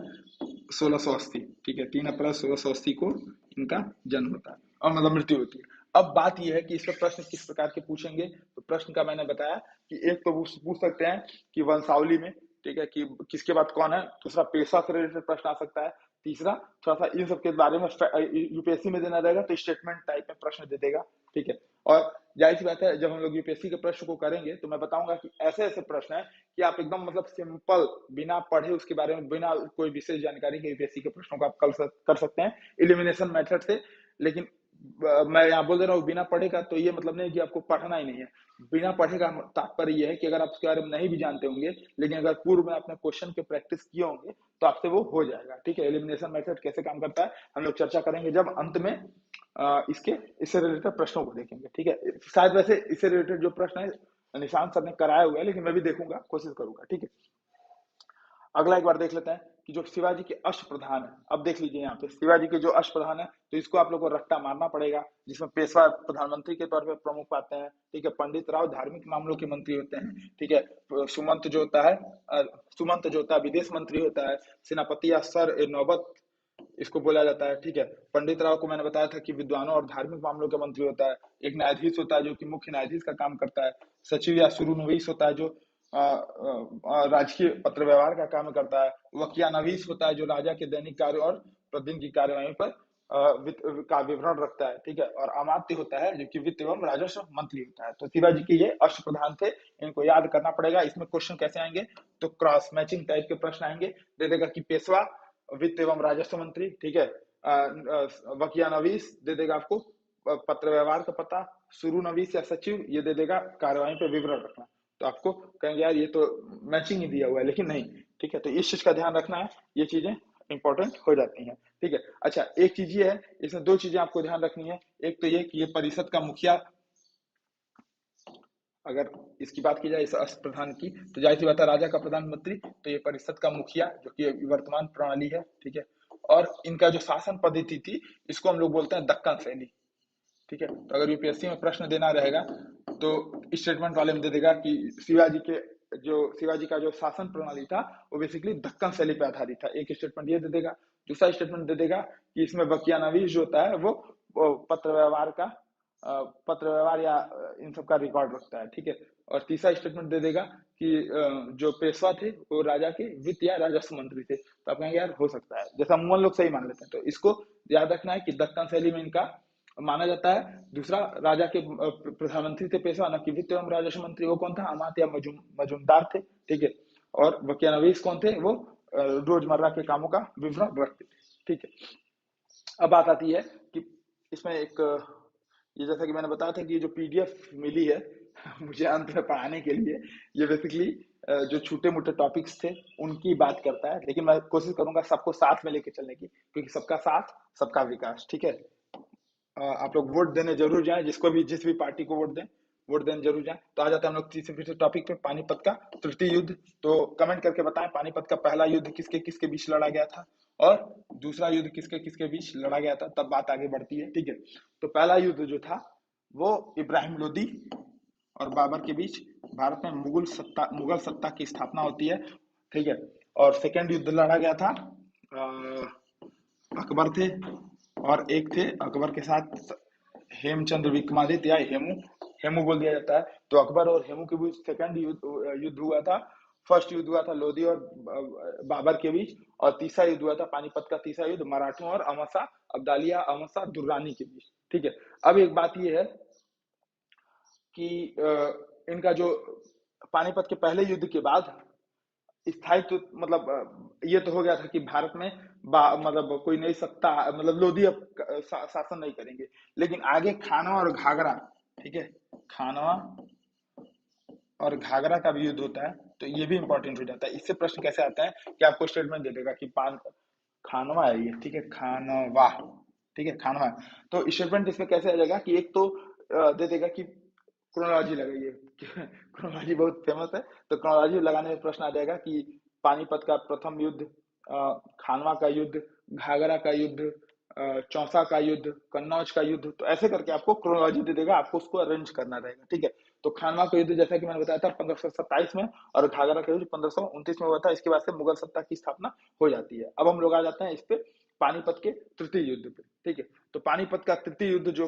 1680, ठीक है, 3 अप्रैल 1680 को इनका जन्म होता है और मतलब मृत्यु होती है। अब बात यह है कि इस पर प्रश्न किस प्रकार के पूछेंगे, तो प्रश्न का मैंने बताया कि एक तो पूछ सकते हैं कि वंशावली में, ठीक है, कि किसके बाद कौन है। दूसरा पेशा से रिलेटेड प्रश्न आ सकता है। तीसरा थोड़ा सा इन सब के बारे में यूपीएससी में देना रहेगा तो स्टेटमेंट टाइप में प्रश्न दे देगा, ठीक है। और जाहिर सी बात है, जब हम लोग यूपीएससी के प्रश्न को करेंगे तो मैं बताऊंगा कि ऐसे ऐसे प्रश्न है कि आप एकदम मतलब सिंपल बिना पढ़े उसके बारे में, बिना कोई विशेष जानकारी के यूपीएससी के प्रश्नों को आप कर सकते हैं एलिमिनेशन मेथड से। लेकिन मैं यहाँ बोल दे रहा हूँ बिना पढ़े का, तो ये मतलब नहीं कि आपको पढ़ना ही नहीं है। बिना पढ़े का तात्पर्य ये है कि अगर आप उसके बारे में नहीं भी जानते होंगे, लेकिन अगर पूर्व में आपने क्वेश्चन के प्रैक्टिस किए होंगे तो आपसे वो हो जाएगा, ठीक है। एलिमिनेशन मेथड कैसे काम करता है हम लोग चर्चा करेंगे जब अंत में इससे रिलेटेड प्रश्नों को देखेंगे, ठीक है। शायद वैसे इससे रिलेटेड जो प्रश्न है निशांत सर ने कराया हुआ है, लेकिन मैं भी देखूंगा, कोशिश करूंगा, ठीक है। अगला एक बार देख लेते हैं कि जो शिवाजी के अष्टप्रधान है। अब देख लीजिए यहाँ पे शिवाजी के जो अष्टप्रधान है, तो इसको आप लोग को रट्टा मारना पड़ेगा, जिसमें पेशवा प्रधानमंत्री के तौर पे प्रमुख पाते हैं, ठीक है। पंडित राव धार्मिक मामलों के मंत्री होते हैं, ठीक है। सुमंत जो होता है सुमंत जो होता है विदेश मंत्री होता है। सेनापति या सर ए नौबत इसको बोला जाता है, ठीक है। पंडित राव को मैंने बताया था कि विद्वानों और धार्मिक मामलों का मंत्री होता है। एक न्यायाधीश होता है जो कि मुख्य न्यायाधीश का काम करता है। सचिव या शुरूनवीस होता है जो राजकीय पत्र व्यवहार का काम करता है। वकियानवीस होता है जो राजा के दैनिक कार्य और प्रतिदिन की कार्यवाही पर वित्त का विवरण रखता है, ठीक है। और अमात्य होता है जो कि वित्त एवं राजस्व मंत्री होता है। तो शिवाजी के ये अष्टप्रधान थे, इनको याद करना पड़ेगा। इसमें क्वेश्चन कैसे आएंगे, तो क्रॉस मैचिंग टाइप के प्रश्न आएंगे। दे देगा कि पेशवा वित्त एवं राजस्व मंत्री, ठीक है। वकियानवीस दे देगा आपको पत्र व्यवहार का पता। शुरूनवीस या सचिव ये दे देगा कार्यवाही पे विवरण रखना। तो आपको कहेंगे यार ये तो मैचिंग ही दिया हुआ है, लेकिन नहीं, ठीक है। तो इस चीज का ध्यान रखना है, ये चीजें इंपॉर्टेंट हो जाती हैं, ठीक है। अच्छा, एक चीज ये है, इसमें दो चीजें आपको ध्यान रखनी है। एक तो ये कि ये परिषद का मुखिया, अगर इसकी बात की जाए इस अष्टप्रधान की, तो जाहिर सी बात है राजा का प्रधानमंत्री, तो ये परिषद का मुखिया जो कि वर्तमान प्रणाली है, ठीक है। और इनका जो शासन पद्धति थी इसको हम लोग बोलते हैं दक्कन शैली, ठीक है। तो अगर यूपीएससी में प्रश्न देना रहेगा तो स्टेटमेंट वाले में दे देगा कि शिवाजी का जो शासन प्रणाली था वो बेसिकली दक्कन शैली पे आधारित था, एक स्टेटमेंट ये दे देगा। दूसरा स्टेटमेंट दे देगा कि इसमें वकियानवीस जो होता है वो पत्र व्यवहार या इन सब का रिकॉर्ड रखता है, ठीक है। और तीसरा स्टेटमेंट दे देगा कि जो पेशवा थे वो राजा के वित्त या राजस्व मंत्री थे। तो आप कहेंगे यार हो सकता है, जैसा अमूमन लोग सही मान लेते हैं। तो इसको याद रखना है कि दक्कन शैली में इनका माना जाता है। दूसरा, राजा के प्रधानमंत्री थे पेशवा, न कि वित्त एवं राजस्व मंत्री। वो कौन था, अमात्य या मजूमदार थे, ठीक है। और वकियानवीस कौन थे, वो रोजमर्रा के कामों का विवरण रखते थे, ठीक है। अब बात आती है कि इसमें एक ये जैसा कि मैंने बताया था कि ये जो पीडीएफ मिली है मुझे अंत में पढ़ाने के लिए, ये बेसिकली जो छोटे मोटे टॉपिक्स थे उनकी बात करता है। लेकिन मैं कोशिश करूंगा सबको साथ में लेके चलने की, क्योंकि सबका साथ सबका विकास, ठीक है। आप लोग वोट देने जरूर जाएं, जिस भी पार्टी को वोट दें, वोट देने जरूर जाएं। तो आ जाते हैं हम लोग तीसरे फिर से टॉपिक पे, पानीपत का तृतीय युद्ध। तो कमेंट करके बताएं पानीपत का पहला युद्ध किसके किसके बीच लड़ा गया था और दूसरा युद्ध किसके किसके बीच लड़ा गया था, तब बात आगे बढ़ती है, ठीक है। तो पहला युद्ध जो था वो इब्राहिम लोदी और बाबर के बीच भारत में मुगल सत्ता की स्थापना होती है, ठीक है। और सेकेंड युद्ध लड़ा गया था, अकबर थे और एक थे अकबर के साथ हेमचंद्र विक्रमादित्य या हेमू, हेमू बोल दिया जाता है। तो अकबर और हेमू के बीच सेकंड युद्ध हुआ था। फर्स्ट युद्ध हुआ था लोधी और बाबर के बीच, और तीसरा युद्ध हुआ था पानीपत का तीसरा युद्ध मराठों और अमसा अब्दालिया अमसा दुर्रानी के बीच, ठीक है। अब एक बात यह है कि इनका जो पानीपत के पहले युद्ध के बाद स्थायित्व मतलब ये तो हो गया था कि भारत में मतलब कोई नई सत्ता मतलब लोधी अब शासन नहीं करेंगे। लेकिन आगे खानवा और घाघरा, ठीक है, खानवा और घाघरा का भी युद्ध होता है, तो ये भी इंपॉर्टेंट हो जाता है। इससे प्रश्न कैसे आता है कि आपको स्टेटमेंट दे देगा कि पान खानवा है ये, ठीक है, खानवा, ठीक है, खानवा। तो स्टेटमेंट इसमें कैसे आ जाएगा कि एक तो दे देगा कि क्रोनोलॉजी लगाइए क्रोनोलॉजी बहुत फेमस है, तो क्रोनोलॉजी लगाने में प्रश्न आ जाएगा कि पानीपत का प्रथम युद्ध, खानवा का युद्ध, घाघरा का युद्ध, चौसा का युद्ध, कन्नौज का युद्ध, तो ऐसे करके आपको क्रोनोलॉजी दे देगा, आपको उसको अरेंज करना रहेगा, ठीक है। तो खानवा का युद्ध जैसा कि मैंने बताया था 1527 में, और घाघरा का युद्ध 1529 में हुआ था। इसके बाद से मुगल सत्ता की स्थापना हो जाती है। अब हम लोग आ जाते हैं इस पे पानीपत के तृतीय युद्ध पे, ठीक है। तो पानीपत का तृतीय युद्ध जो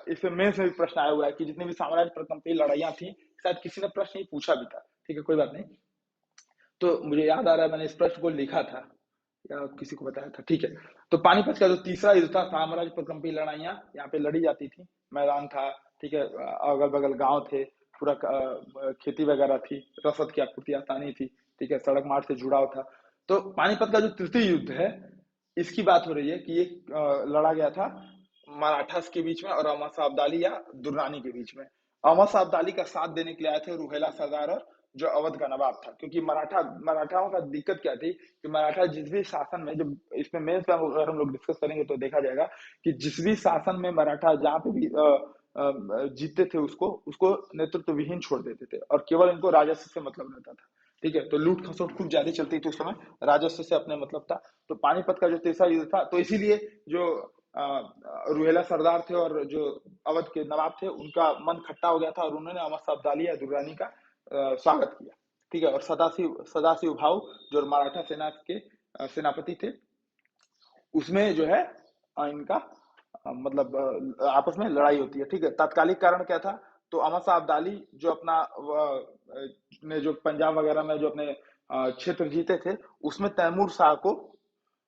इसमें मेंस में भी प्रश्न आया हुआ है कि जितने भी साम्राज्य पर कंपनी लड़ाइयां थी, शायद किसी ने प्रश्न ही पूछा भी था, ठीक है, कोई बात नहीं। तो मुझे याद आ रहा है मैंने इस प्रश्न को लिखा था या किसी को बताया था, ठीक है। तो पानीपत का जो तीसरा युद्ध था, साम्राज्य पर कंपनी लड़ाइयां यहाँ पे लड़ी जाती थी, मैदान था, ठीक है, अगल बगल गांव थे, पूरा खेती वगैरह थी, रसद की आपूर्ति आसानी थी, ठीक है, सड़क मार्ग से जुड़ाव था। तो पानीपत का जो तृतीय युद्ध है, इसकी बात हो रही है कि ये लड़ा गया था मराठास के बीच में और अमासा अब्दाली या दुर्रानी के बीच में। अमासा अब्दाली का साथ देने के लिए आए थे रुहेला सरदार और जो अवध का नवाब था, क्योंकि मराठाओं का दिक्कत क्या थी कि मराठा जिस भी शासन में, जब इसमें मेंस में अगर हम लोग डिस्कस करेंगे तो देखा जाएगा कि जिस भी शासन में मराठा जहाँ पे भी जीतते थे उसको उसको नेतृत्व विहीन छोड़ देते थे, और केवल इनको राजस्व से मतलब रहता था, ठीक है। तो लूट खसोट खूब ज्यादा चलती थी उस समय, राजस्व से अपने मतलब था। तो पानीपत का जो तीसरा युद्ध था, तो इसीलिए जो रुहेला सरदार थे और जो अवध के नवाब थे, उनका मन खट्टा हो गया था और उन्होंने अमर अब्दाली या दुर्रानी का स्वागत किया, ठीक है। और सदाशिव भाव जो मराठा सेना के सेनापति थे, उसमें जो है इनका मतलब आपस में लड़ाई होती है, ठीक है। तात्कालिक कारण क्या था, तो अमर शाह अब्दाली जो अपना ने जो पंजाब वगैरह में जो अपने क्षेत्र जीते थे, उसमें तैमूर शाह को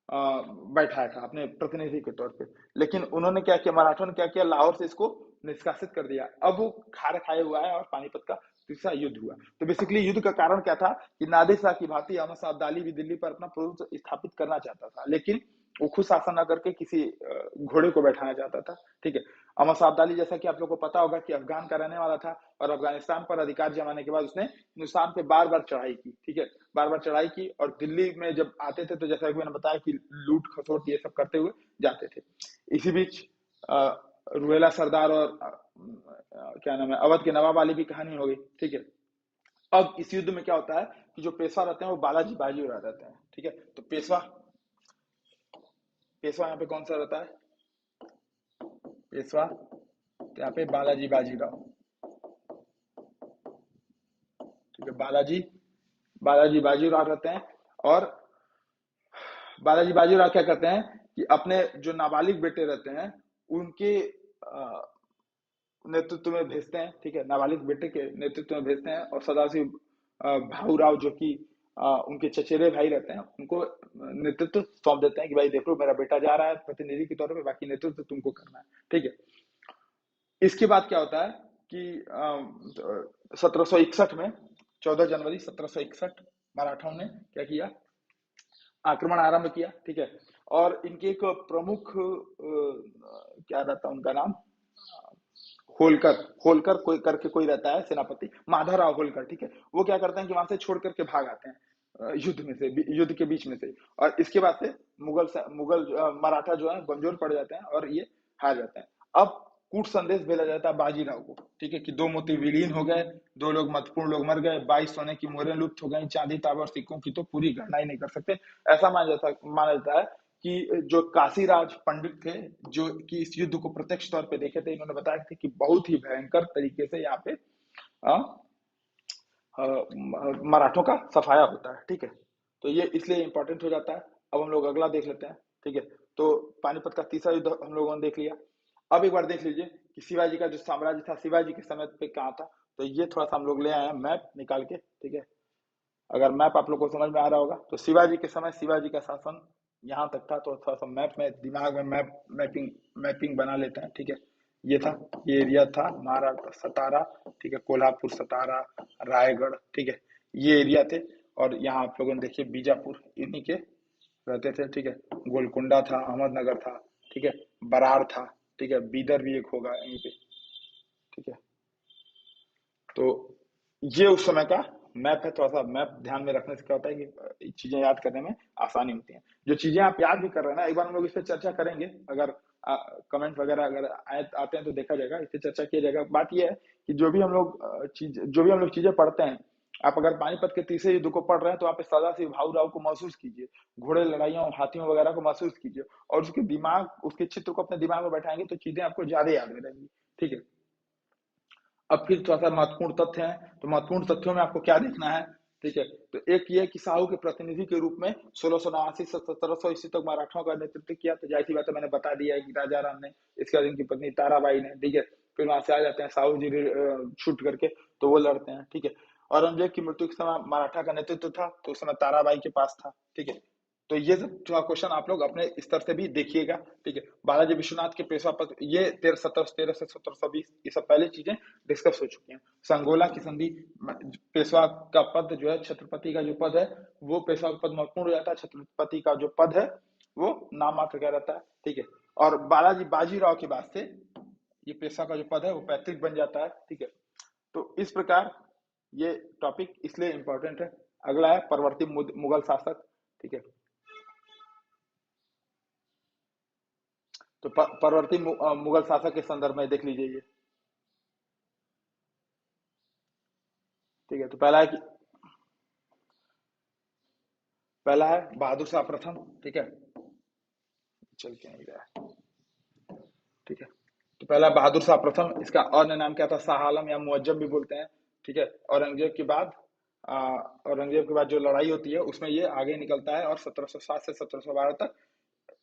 बैठाया था अपने प्रतिनिधि के तौर पे। लेकिन उन्होंने क्या किया, मराठों ने क्या किया, लाहौर से इसको निष्कासित कर दिया। अब वो खार खाए हुआ है और पानीपत का तीसरा युद्ध हुआ। तो बेसिकली युद्ध का कारण क्या था कि नादिर शाह की भांति अहमद शाह अब्दाली भी दिल्ली पर अपना प्रभुत्व स्थापित करना चाहता था, लेकिन वो खुद शासन न करके किसी घोड़े को बैठाना चाहता था, ठीक है। अहमद शाह अब्दाली, जैसा कि आप लोग को पता होगा, कि अफगान का रहने वाला था, और अफगानिस्तान पर अधिकार जमाने के बाद उसने हिंदुस्तान पे बार बार चढ़ाई की, ठीक है, बार बार चढ़ाई की। और दिल्ली में जब आते थे तो जैसा कि मैंने बताया कि लूट खसोट ये सब करते हुए जाते थे। इसी बीच रुहेला सरदार और क्या नाम है, अवध के नवाब वाली भी कहानी हो गई, ठीक है। अब इस युद्ध में क्या होता है कि जो पेशवा रहते हैं वो बालाजी बाजीराव रहते हैं, ठीक है। तो पेशवा पेशवा यहाँ पे कौन सा रहता है, पेशवा यहाँ पे बालाजी बाजीराव, ठीक है, बालाजी बाजीराव रहते हैं। और बालाजी बाजीराव क्या करते हैं कि अपने जो नाबालिग बेटे रहते हैं उनके नेतृत्व में भेजते हैं, ठीक है, नाबालिग बेटे के नेतृत्व में भेजते हैं। और सदाशिव भाऊराव जो कि उनके चचेरे भाई रहते हैं, उनको नेतृत्व सौंप देते हैं कि भाई देखो मेरा बेटा जा रहा है प्रतिनिधि के तौर पे, बाकी नेतृत्व तुमको करना है, ठीक है। इसके बाद क्या होता है कि 1761 में 14 जनवरी 1761 मराठाओं ने क्या किया, आक्रमण आरंभ किया, ठीक है। और इनके एक प्रमुख क्या रहता है उनका नाम, होलकर होलकर कोई करके कोई रहता है सेनापति, माधवराव होलकर, ठीक है। वो क्या करते हैं कि वहां से छोड़ करके भाग आते हैं युद्ध के बीच में से। और इसके बाद से मुगल मराठा जो है कमजोर पड़ जाते हैं और ये हार जाते हैं। अब कूट संदेश भेजा जाता है बाजीराव को, ठीक है, कि दो मोती विलीन हो गए, दो लोग महत्वपूर्ण लोग मर गए, 22 सोने की मोहरें लुप्त हो गई, चांदी तांबा और सिक्कों की तो पूरी गणना ही नहीं कर सकते। ऐसा माना जाता है कि जो काशीराज पंडित थे, जो कि इस युद्ध को प्रत्यक्ष तौर पे देखे थे, इन्होंने बताया थे कि बहुत ही भयंकर तरीके से यहाँ पे अ, मराठों का सफाया होता है, ठीक है। तो ये इसलिए इंपॉर्टेंट हो जाता है। अब हम लोग अगला देख लेते हैं, ठीक है। तो पानीपत का तीसरा युद्ध हम लोगों ने देख लिया। अब एक बार देख लीजिए कि शिवाजी का जो साम्राज्य था शिवाजी के समय पे कहाँ था। तो ये थोड़ा सा हम लोग ले आए हैं मैप निकाल के, ठीक है। अगर मैप आप लोग को समझ में आ रहा होगा तो शिवाजी के समय शिवाजी का शासन यहाँ तक था। तो थोड़ा सा मैप में दिमाग में मैपिंग मैपिंग बना लेते हैं, ठीक है। ये था, ये एरिया था महाराष्ट्र सतारा, ठीक है, कोल्हापुर सतारा रायगढ़, ठीक है, ये एरिया थे। और यहाँ आप लोगों ने देखिए बीजापुर इन्हीं के रहते थे, ठीक है। गोलकुंडा था, अहमदनगर था, ठीक है, बरार था, ठीक है, बीदर भी एक होगा यहीं पे, ठीक है। तो ये उस समय का मैप है। थोड़ा सा मैप ध्यान में रखने से क्या होता है कि चीजें याद करने में आसानी होती है। जो चीजें आप याद भी कर रहे हैं ना, एक बार हम लोग इस पे चर्चा करेंगे। अगर कमेंट वगैरह अगर आते हैं तो देखा जाएगा, इस पे चर्चा किया जाएगा। बात यह है कि जो भी हम लोग चीजें पढ़ते हैं, आप अगर पानीपत के तीसरे युद्ध को पढ़ रहे हैं तो आप सदा से भाऊ राव को महसूस कीजिए, घोड़े लड़ाइयों हाथियों वगैरह को महसूस कीजिए, और उसके चित्र को अपने दिमाग में बैठाएंगे तो चीजें आपको ज्यादा याद में रहेंगी, ठीक है। अब फिर थोड़ा सा महत्वपूर्ण तथ्य है, तो महत्वपूर्ण तथ्यों में आपको क्या देखना है, ठीक है। तो एक ये कि साहू के प्रतिनिधि के रूप में 1689 से 1700 ईस्वी तक मराठों का नेतृत्व किया। तो जाहिर सी बात है, मैंने बता दिया है कि राजा राम ने, इसके बाद इनकी पत्नी ताराबाई ने, ठीक है। फिर वहां से आ जाते हैं साहू जी छूट करके, तो वो लड़ते हैं, ठीक है। औरंगजेब की मृत्यु के समय मराठा का नेतृत्व था, तो उस समय ताराबाई के पास था, ठीक है। तो ये सब थोड़ा क्वेश्चन आप लोग अपने स्तर से भी देखिएगा, ठीक है। बालाजी विश्वनाथ के पेशवा पद, ये 1313 से 1720, ये सब पहले चीजें डिस्कस हो चुकी हैं। संगोला की संधि, पेशवा का पद जो है, छत्रपति का जो पद है, वो पेशवा का पद महत्वपूर्ण हो जाता है। छत्रपति का जो पद है वो नाम मात्र का रहता है, ठीक है। और बालाजी बाजीराव के बाद से ये पेशवा का जो पद है वो पैतृक बन जाता है, ठीक है। तो इस प्रकार ये टॉपिक इसलिए इंपॉर्टेंट है। अगला है परवर्ती मुगल शासक, ठीक है। तो परवर्ती मुगल शासक के संदर्भ में देख लीजिए ये, ठीक है। तो पहला है बहादुर शाह प्रथम, ठीक है। चल के नहीं रहा है, ठीक है। तो पहला बहादुर शाह प्रथम, इसका और नाम क्या था, शाह आलम या मुअज्जम भी बोलते हैं, ठीक है। औरंगजेब के बाद औरंगजेब के बाद जो लड़ाई होती है उसमें ये आगे निकलता है और 1707 से 1712 तक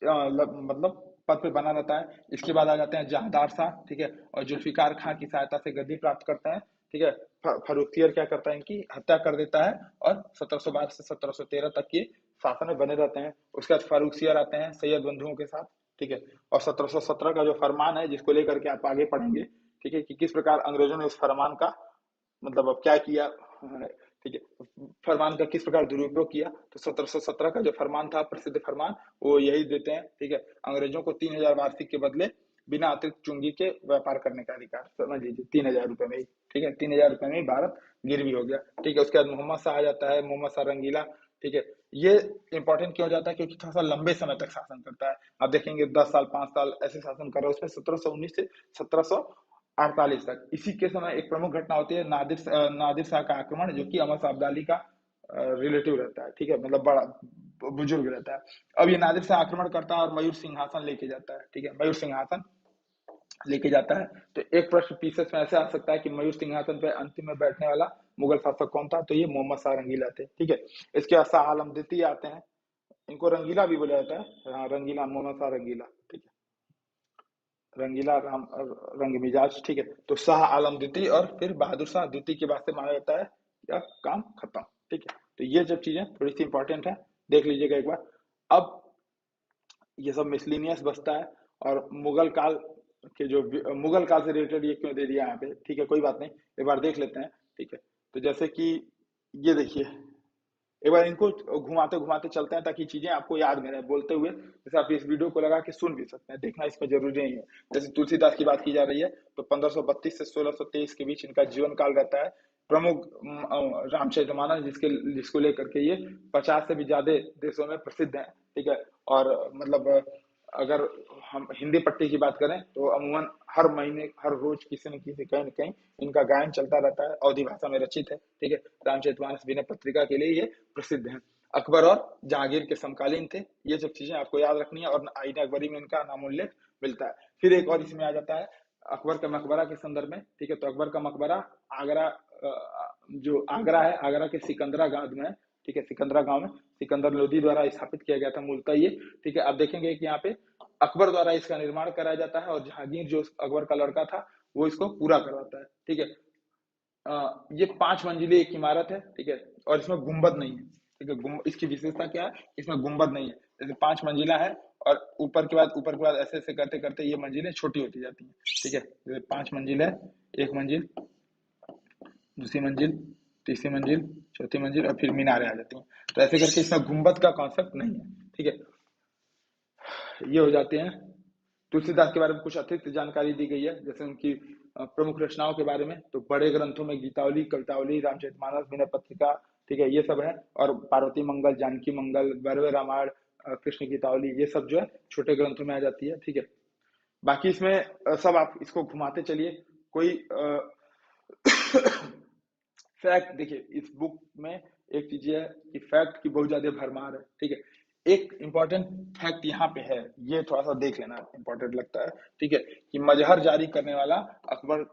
मतलब पद पे बना रहता है। इसके बाद आ जाते हैं जहांदार शाह, ठीक है। और जुल्फिकार खां की सहायता से गद्दी प्राप्त करते हैं, ठीक है। फर्रुखियर क्या करता है, इनकी हत्या कर देता है और 1712 से 1713 तक के शासन में बने रहते हैं। उसके बाद फारूखियर आते हैं सैयद बंधुओं के साथ, ठीक है। और 1717 का जो फरमान है, जिसको लेकर के आप आगे पढ़ेंगे, ठीक है, कि किस प्रकार अंग्रेजों ने उस फरमान का मतलब अब क्या किया, ठीक है, फरमान का किस प्रकार दुरुपयोग किया। तो 1717 का जो फरमान था, प्रसिद्ध फरमान, वो यही देते हैं, ठीक है। अंग्रेजों को 3000 वार्षिक के बदले बिना अतिरिक्त चुंगी के व्यापार करने का अधिकार, समझ लीजिए 3000 रुपए में ही, ठीक है। 3000 रुपए में ही भारत गिरवी हो गया, ठीक है। उसके बाद मोहम्मद शाह आ जाता है, मोहम्मद शाह रंगीला, ठीक है। ये इंपॉर्टेंट क्यों हो जाता है, क्योंकि थोड़ा सा लंबे समय तक शासन करता है। आप देखेंगे 10 साल 5 साल ऐसे शासन कर रहा है। उसमें 1719 से 1748 तक, इसी के समय एक प्रमुख घटना होती है नादिर शाह का आक्रमण, जो कि अमर शाह अब्दाली का रिलेटिव रहता है, ठीक है, मतलब बड़ा बुजुर्ग रहता है। अब ये नादिर शाह आक्रमण करता है और मयूर सिंहासन लेके जाता है, ठीक है, मयूर सिंहासन लेके जाता है। तो एक प्रश्न पीसेस में ऐसे आ सकता है कि मयूर सिंहासन पे अंतिम में बैठने वाला मुगल शासक कौन था, तो ये मोहम्मद शाह रंगीला थे, ठीक है। इसके बाद शाह आलम द्वितीय आते हैं, इनको रंगीला भी बोला जाता है, हाँ रंगीला, मोहम्मद शाह रंगीला, ठीक है, रंगीला राम रंग मिजाज, ठीक है। तो शाह आलम द्वितीय और फिर बहादुर शाह द्वितीय के बाद से माना जाता है या काम खत्म, ठीक है। तो ये जब चीजें थोड़ी सी इंपॉर्टेंट है, देख लीजिएगा एक बार। अब ये सब मिसलिनियस बचता है। और मुगल काल के जो मुगल काल से रिलेटेड ये क्यों दे दिया यहाँ पे, ठीक है, कोई बात नहीं, एक बार देख लेते हैं, ठीक है। तो जैसे कि ये देखिए, एक बार इनको घुमाते घुमाते चलते हैं ताकि चीजें आपको याद में रहे बोलते हुए। जैसे आप इस वीडियो को लगा के सुन भी सकते हैं, देखना इसमें जरूरी नहीं है। जैसे तुलसीदास की बात की जा रही है, तो 1532 से 1623 के बीच इनका जीवन काल रहता है। प्रमुख रामचरितमानस, जिसको लेकर के ये 50 से भी ज्यादा देशों में प्रसिद्ध है, ठीक है। और मतलब अगर हम हिंदी पट्टी की बात करें तो अमूमन हर महीने हर रोज किसी न किसी कहीं न कहीं इनका गायन चलता रहता है। अवधी भाषा में रचित है, ठीक है। रामचरितमानस विनय पत्रिका के लिए ये प्रसिद्ध है। अकबर और जहांगीर के समकालीन थे। ये सब चीजें आपको याद रखनी है और आईना अकबरी में इनका नामोल्लेख मिलता है। फिर एक और इसमें आ जाता है अकबर का मकबरा के संदर्भ में, ठीक है। तो अकबर का मकबरा आगरा जो आगरा है, आगरा के सिकंदराबाद में है, ठीक है, सिकंदरा गांव में सिकंदर लोधी द्वारा स्थापित किया गया था मूलतः ये, ठीक है। आप देखेंगे कि यहाँ पे अकबर द्वारा इसका निर्माण कराया जाता है और जहांगीर जो अकबर का लड़का था वो इसको पूरा करवाता है, ठीक है। ये 5 मंजिली एक इमारत है, ठीक है, और इसमें गुंबद नहीं है, ठीक है। इसकी विशेषता क्या है, इसमें गुंबद नहीं है। जैसे 5 मंजिला है और ऊपर के बाद ऐसे ऐसे करते करते ये मंजिलें छोटी होती जाती हैं, ठीक है। जैसे 5 मंजिल है, एक मंजिल, दूसरी मंजिल, तीसरी मंजिल, चौथी मंजिल और फिर मीनारें आ जाती हैं। तो ऐसे करके इसमें गुंबद का कॉन्सेप्ट नहीं है, ठीक है। ये हो जाते हैं। तुलसीदास के बारे में कुछ अतिरिक्त जानकारी दी गई है, जैसे उनकी प्रमुख रचनाओं के बारे में। तो बड़े ग्रंथों में गीतावली, कवितावली, रामचरितमानस, विनय पत्रिका, ठीक है, ये सब है। और पार्वती मंगल, जानकी मंगल, वैरवे रामायण, कृष्ण गीतावली, ये सब जो है छोटे ग्रंथों में आ जाती है, ठीक है। बाकी इसमें सब आप इसको घुमाते चलिए, कोई फैक्ट देखिए इस बुक में एक चीज है कि फैक्ट की बहुत ज्यादा भरमार है, ठीक है। एक इंपॉर्टेंट फैक्ट यहाँ पे है, ये थोड़ा सा देख लेना इंपॉर्टेंट लगता है, ठीक है, कि मजहर जारी करने वाला अकबर,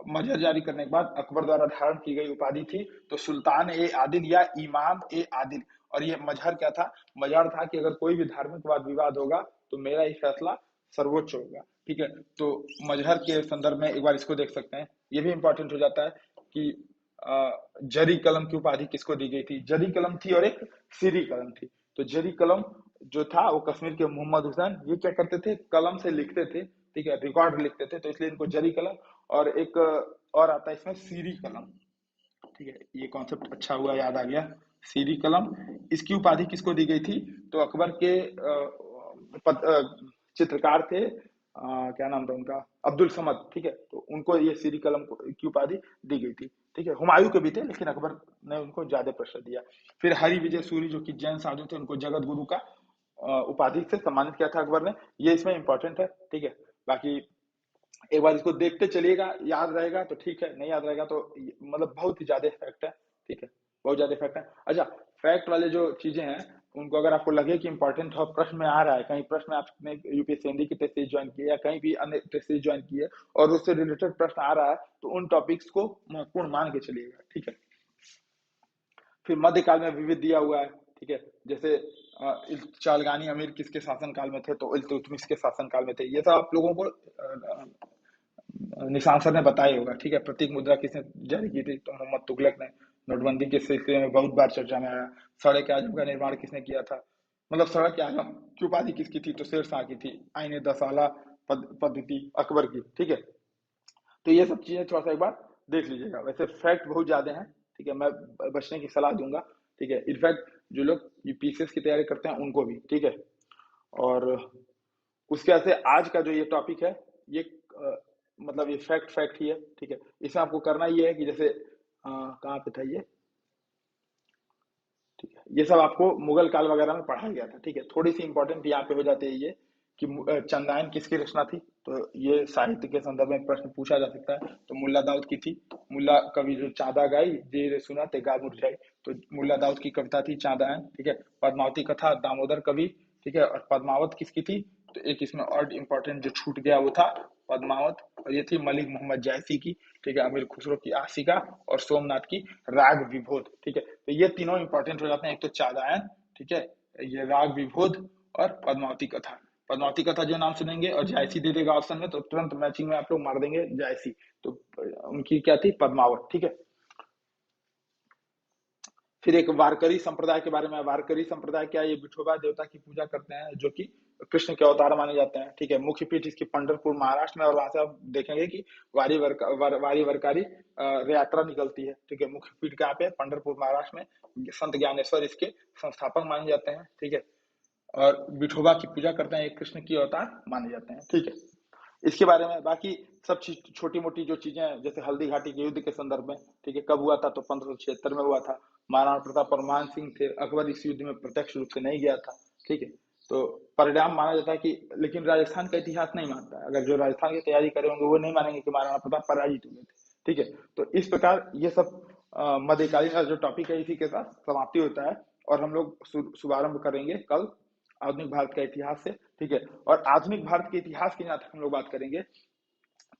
मजहर जारी करने के बाद अकबर द्वारा धारण की गई उपाधि थी तो सुल्तान ए आदिल या इमाम ए आदिल। और ये मजहर क्या था, मजहर था कि अगर कोई भी धार्मिक वाद विवाद होगा तो मेरा ही फैसला सर्वोच्च होगा, ठीक है। तो मजहर के संदर्भ में एक बार इसको देख सकते हैं। ये भी इंपॉर्टेंट हो जाता है कि जरी कलम की उपाधि किसको दी गई थी, जरी कलम थी और एक सीरी कलम थी। तो जरी कलम जो था वो कश्मीर के मोहम्मद हुसैन, ये क्या करते थे, कलम से लिखते थे, ठीक है, रिकॉर्ड लिखते थे, तो इसलिए इनको जरी कलम। और एक और आता है इसमें सीरी कलम, ठीक है, ये कॉन्सेप्ट अच्छा हुआ याद आ गया, सीरी कलम। इसकी उपाधि किसको दी गई थी, तो अकबर के चित्रकार थे, क्या नाम था उनका, अब्दुल समद, ठीक है, तो उनको ये सीरी कलम की उपाधि दी गई थी, ठीक है। हुमायूं के भी थे लेकिन अकबर ने उनको ज्यादा प्रश्रय दिया। फिर हरि विजय सूरी जो कि जैन साधु थे, उनको जगत गुरु का उपाधि से सम्मानित किया था अकबर ने, ये इसमें इंपॉर्टेंट है, ठीक है। बाकी एक बार इसको देखते चलिएगा, याद रहेगा तो ठीक है, नहीं याद रहेगा तो मतलब बहुत ही ज्यादा फैक्ट है, ठीक है, बहुत ज्यादा फैक्ट है। अच्छा, फैक्ट वाले जो चीजें हैं उनको अगर आपको लगे कि इंपॉर्टेंट हो, प्रश्न में आ रहा है, कहीं प्रश्न में आपने यूपीएससी हिंदी की टेस्ट सीरीज ज्वाइन की है या कहीं भी अन्य टेस्ट सीरीज ज्वाइन की है और उससे रिलेटेड प्रश्न आ रहा है, तो उन टॉपिक्स को महत्वपूर्ण मान के चलिएगा, ठीक है। फिर मध्यकाल में विविध दिया हुआ है, ठीक है, जैसे चालगानी अमीर किसके शासन काल में थे, तो इल्तुतमिश के शासन काल में थे। ये सब आप लोगों को निशान सर ने बताया होगा, ठीक है। प्रतीक मुद्रा किसने जारी की थी, तो मोहम्मद तुगलक ने। नोटबंदी के सिलसिले में बहुत बार चर्चा में आया। सड़क आजम का निर्माण किसने किया था, मतलब सड़क आजम की उपाधि किसकी थी, तो शेर शाह की थी। आईने 10 आला पद्धति अकबर की, ठीक है। तो ये सब चीजें थोड़ा सा एक बार देख लीजिएगा। वैसे फैक्ट बहुत ज्यादा हैं, ठीक है, मैं बचने की सलाह दूंगा, ठीक है। इनफैक्ट जो लोग यूपीएससी की तैयारी करते हैं उनको भी, ठीक है। और उसके बाद से आज का जो ये टॉपिक है, ये मतलब ये फैक्ट फैक्ट ही है, ठीक है। इसमें आपको करना ये है कि जैसे कहाँ पे था ये, ठीक है, ये सब आपको मुगल काल वगैरह में पढ़ाया गया था, ठीक है। थोड़ी सी इंपॉर्टेंट यहाँ पे हो जाती है ये कि चंदायन किसकी रचना थी, तो ये साहित्य के संदर्भ में प्रश्न पूछा जा सकता है। तो मुल्ला दाऊद की थी। मुल्ला कवि जो चांदा गाई जे रे सुना ते गा मुरझाई, तो मुल्ला दाऊद की कविता थी चांदायन, ठीक है। पद्मावती कथा दामोदर कवि, ठीक है। और पद्मावत किसकी थी, तो एक इसमें और इंपॉर्टेंट जो छूट गया वो था पद्मावत, और ये थी मलिक मोहम्मद जायसी की, ठीक है। अमीर खुसरो की आशिका और सोमनाथ की राग विभोद, ठीक है। तो ये तीनों इंपॉर्टेंट हो जाते हैं, एक तो चांदायन, ठीक है, ये राग विभोद और पद्मावती कथा। पद्मावती कथा जो नाम सुनेंगे और जायसी दे देगा ऑप्शन में तो तुरंत मैचिंग में आप लोग मार देंगे जायसी, तो उनकी क्या थी, पद्मावत, ठीक है। फिर एक वारकरी संप्रदाय के बारे में। वारकरी संप्रदाय क्या है, ये विठोबा देवता की पूजा करते हैं जो कि कृष्ण के अवतार माने जाते हैं, ठीक है। मुख्य पीठ इसकी पंढरपुर महाराष्ट्र में, और वहां से आप देखेंगे कि वारी वरकारी यात्रा निकलती है, ठीक है। मुख्य पीठ कहाँ पे, पंढरपुर महाराष्ट्र में। संत ज्ञानेश्वर इसके संस्थापक माने जाते हैं, ठीक है। और विठोबा की पूजा करते हैं, एक कृष्ण की अवतार माने जाते हैं, ठीक है। इसके बारे में बाकी सब चीज छोटी मोटी जो चीजें हैं, जैसे हल्दी घाटी के युद्ध के संदर्भ में, ठीक है, कब हुआ था, तो 1576 में हुआ था। महाराणा प्रताप और मान सिंह थे, अकबर इस युद्ध में प्रत्यक्ष रूप से नहीं गया था, ठीक है। तो परिणाम माना जाता है कि, लेकिन राजस्थान का इतिहास नहीं मानता है। अगर जो राजस्थान की तैयारी करे होंगे वो नहीं मानेंगे कि महाराणा प्रताप पराजित हुए थे, ठीक है। तो इस प्रकार ये सब मध्यकालीन का जो टॉपिक है इसी के साथ समाप्ति होता है। और हम लोग शुभारंभ करेंगे कल आधुनिक भारत का इतिहास से, ठीक है। और आधुनिक भारत के इतिहास की जहां तक हम लोग बात करेंगे,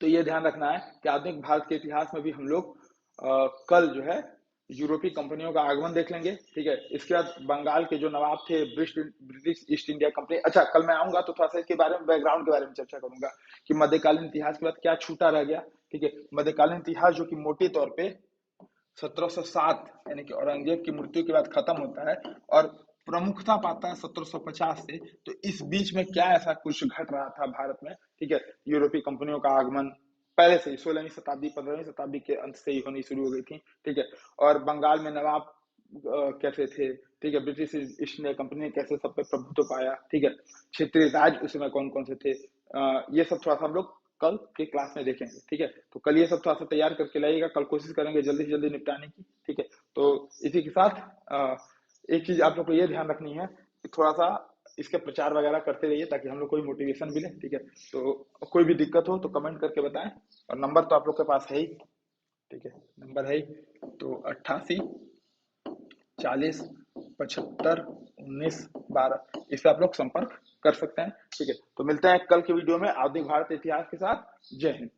तो ये ध्यान रखना है कि आधुनिक भारत के इतिहास में भी हम लोग कल जो है यूरोपीय कंपनियों का आगमन देख लेंगे, ठीक है। इसके बाद बंगाल के जो नवाब थे, ब्रिटिश ईस्ट इंडिया कंपनी। अच्छा, कल मैं आऊंगा तो थोड़ा सा इसके बारे में, बैकग्राउंड के बारे में चर्चा करूंगा कि मध्यकालीन इतिहास के बाद क्या छूटा रह गया, ठीक है। मध्यकालीन इतिहास जो कि मोटे तौर पे 1707 यानी कि औरंगजेब की मृत्यु के बाद खत्म होता है और प्रमुखता पाता है 1750 से। तो इस बीच में क्या ऐसा कुछ घट रहा था भारत में, ठीक है। यूरोपीय कंपनियों का आगमन पहले से ही 16वीं शताब्दी 15वीं शताब्दी के अंत से ही होनी शुरू हो गई थी, ठीक है। और बंगाल में नवाब कैसे थे, ठीक है। ब्रिटिश ईस्ट इंडिया कंपनी ने कैसे सब पे प्रभुत्व पाया, ठीक है। क्षेत्रीय राज्य उस समय कौन कौन से थे, ये सब थोड़ा सा हम लोग कल के क्लास में देखेंगे, ठीक है। तो कल ये सब थोड़ा सा तैयार करके लाइएगा, कल कोशिश करेंगे जल्दी से जल्दी निपटाने की, ठीक है। तो इसी के साथ एक चीज आप लोग को ये ध्यान रखनी है कि थोड़ा सा इसके प्रचार वगैरह करते रहिए ताकि हम लोग को मोटिवेशन मिले, ठीक है। तो कोई भी दिक्कत हो तो कमेंट करके बताएं, और नंबर तो आप लोग के पास है ही, ठीक है। नंबर है ही, तो 88 40 75 19 12, इससे आप लोग संपर्क कर सकते हैं, ठीक है। तो मिलते हैं कल के वीडियो में आधुनिक भारत इतिहास के साथ। जय हिंद।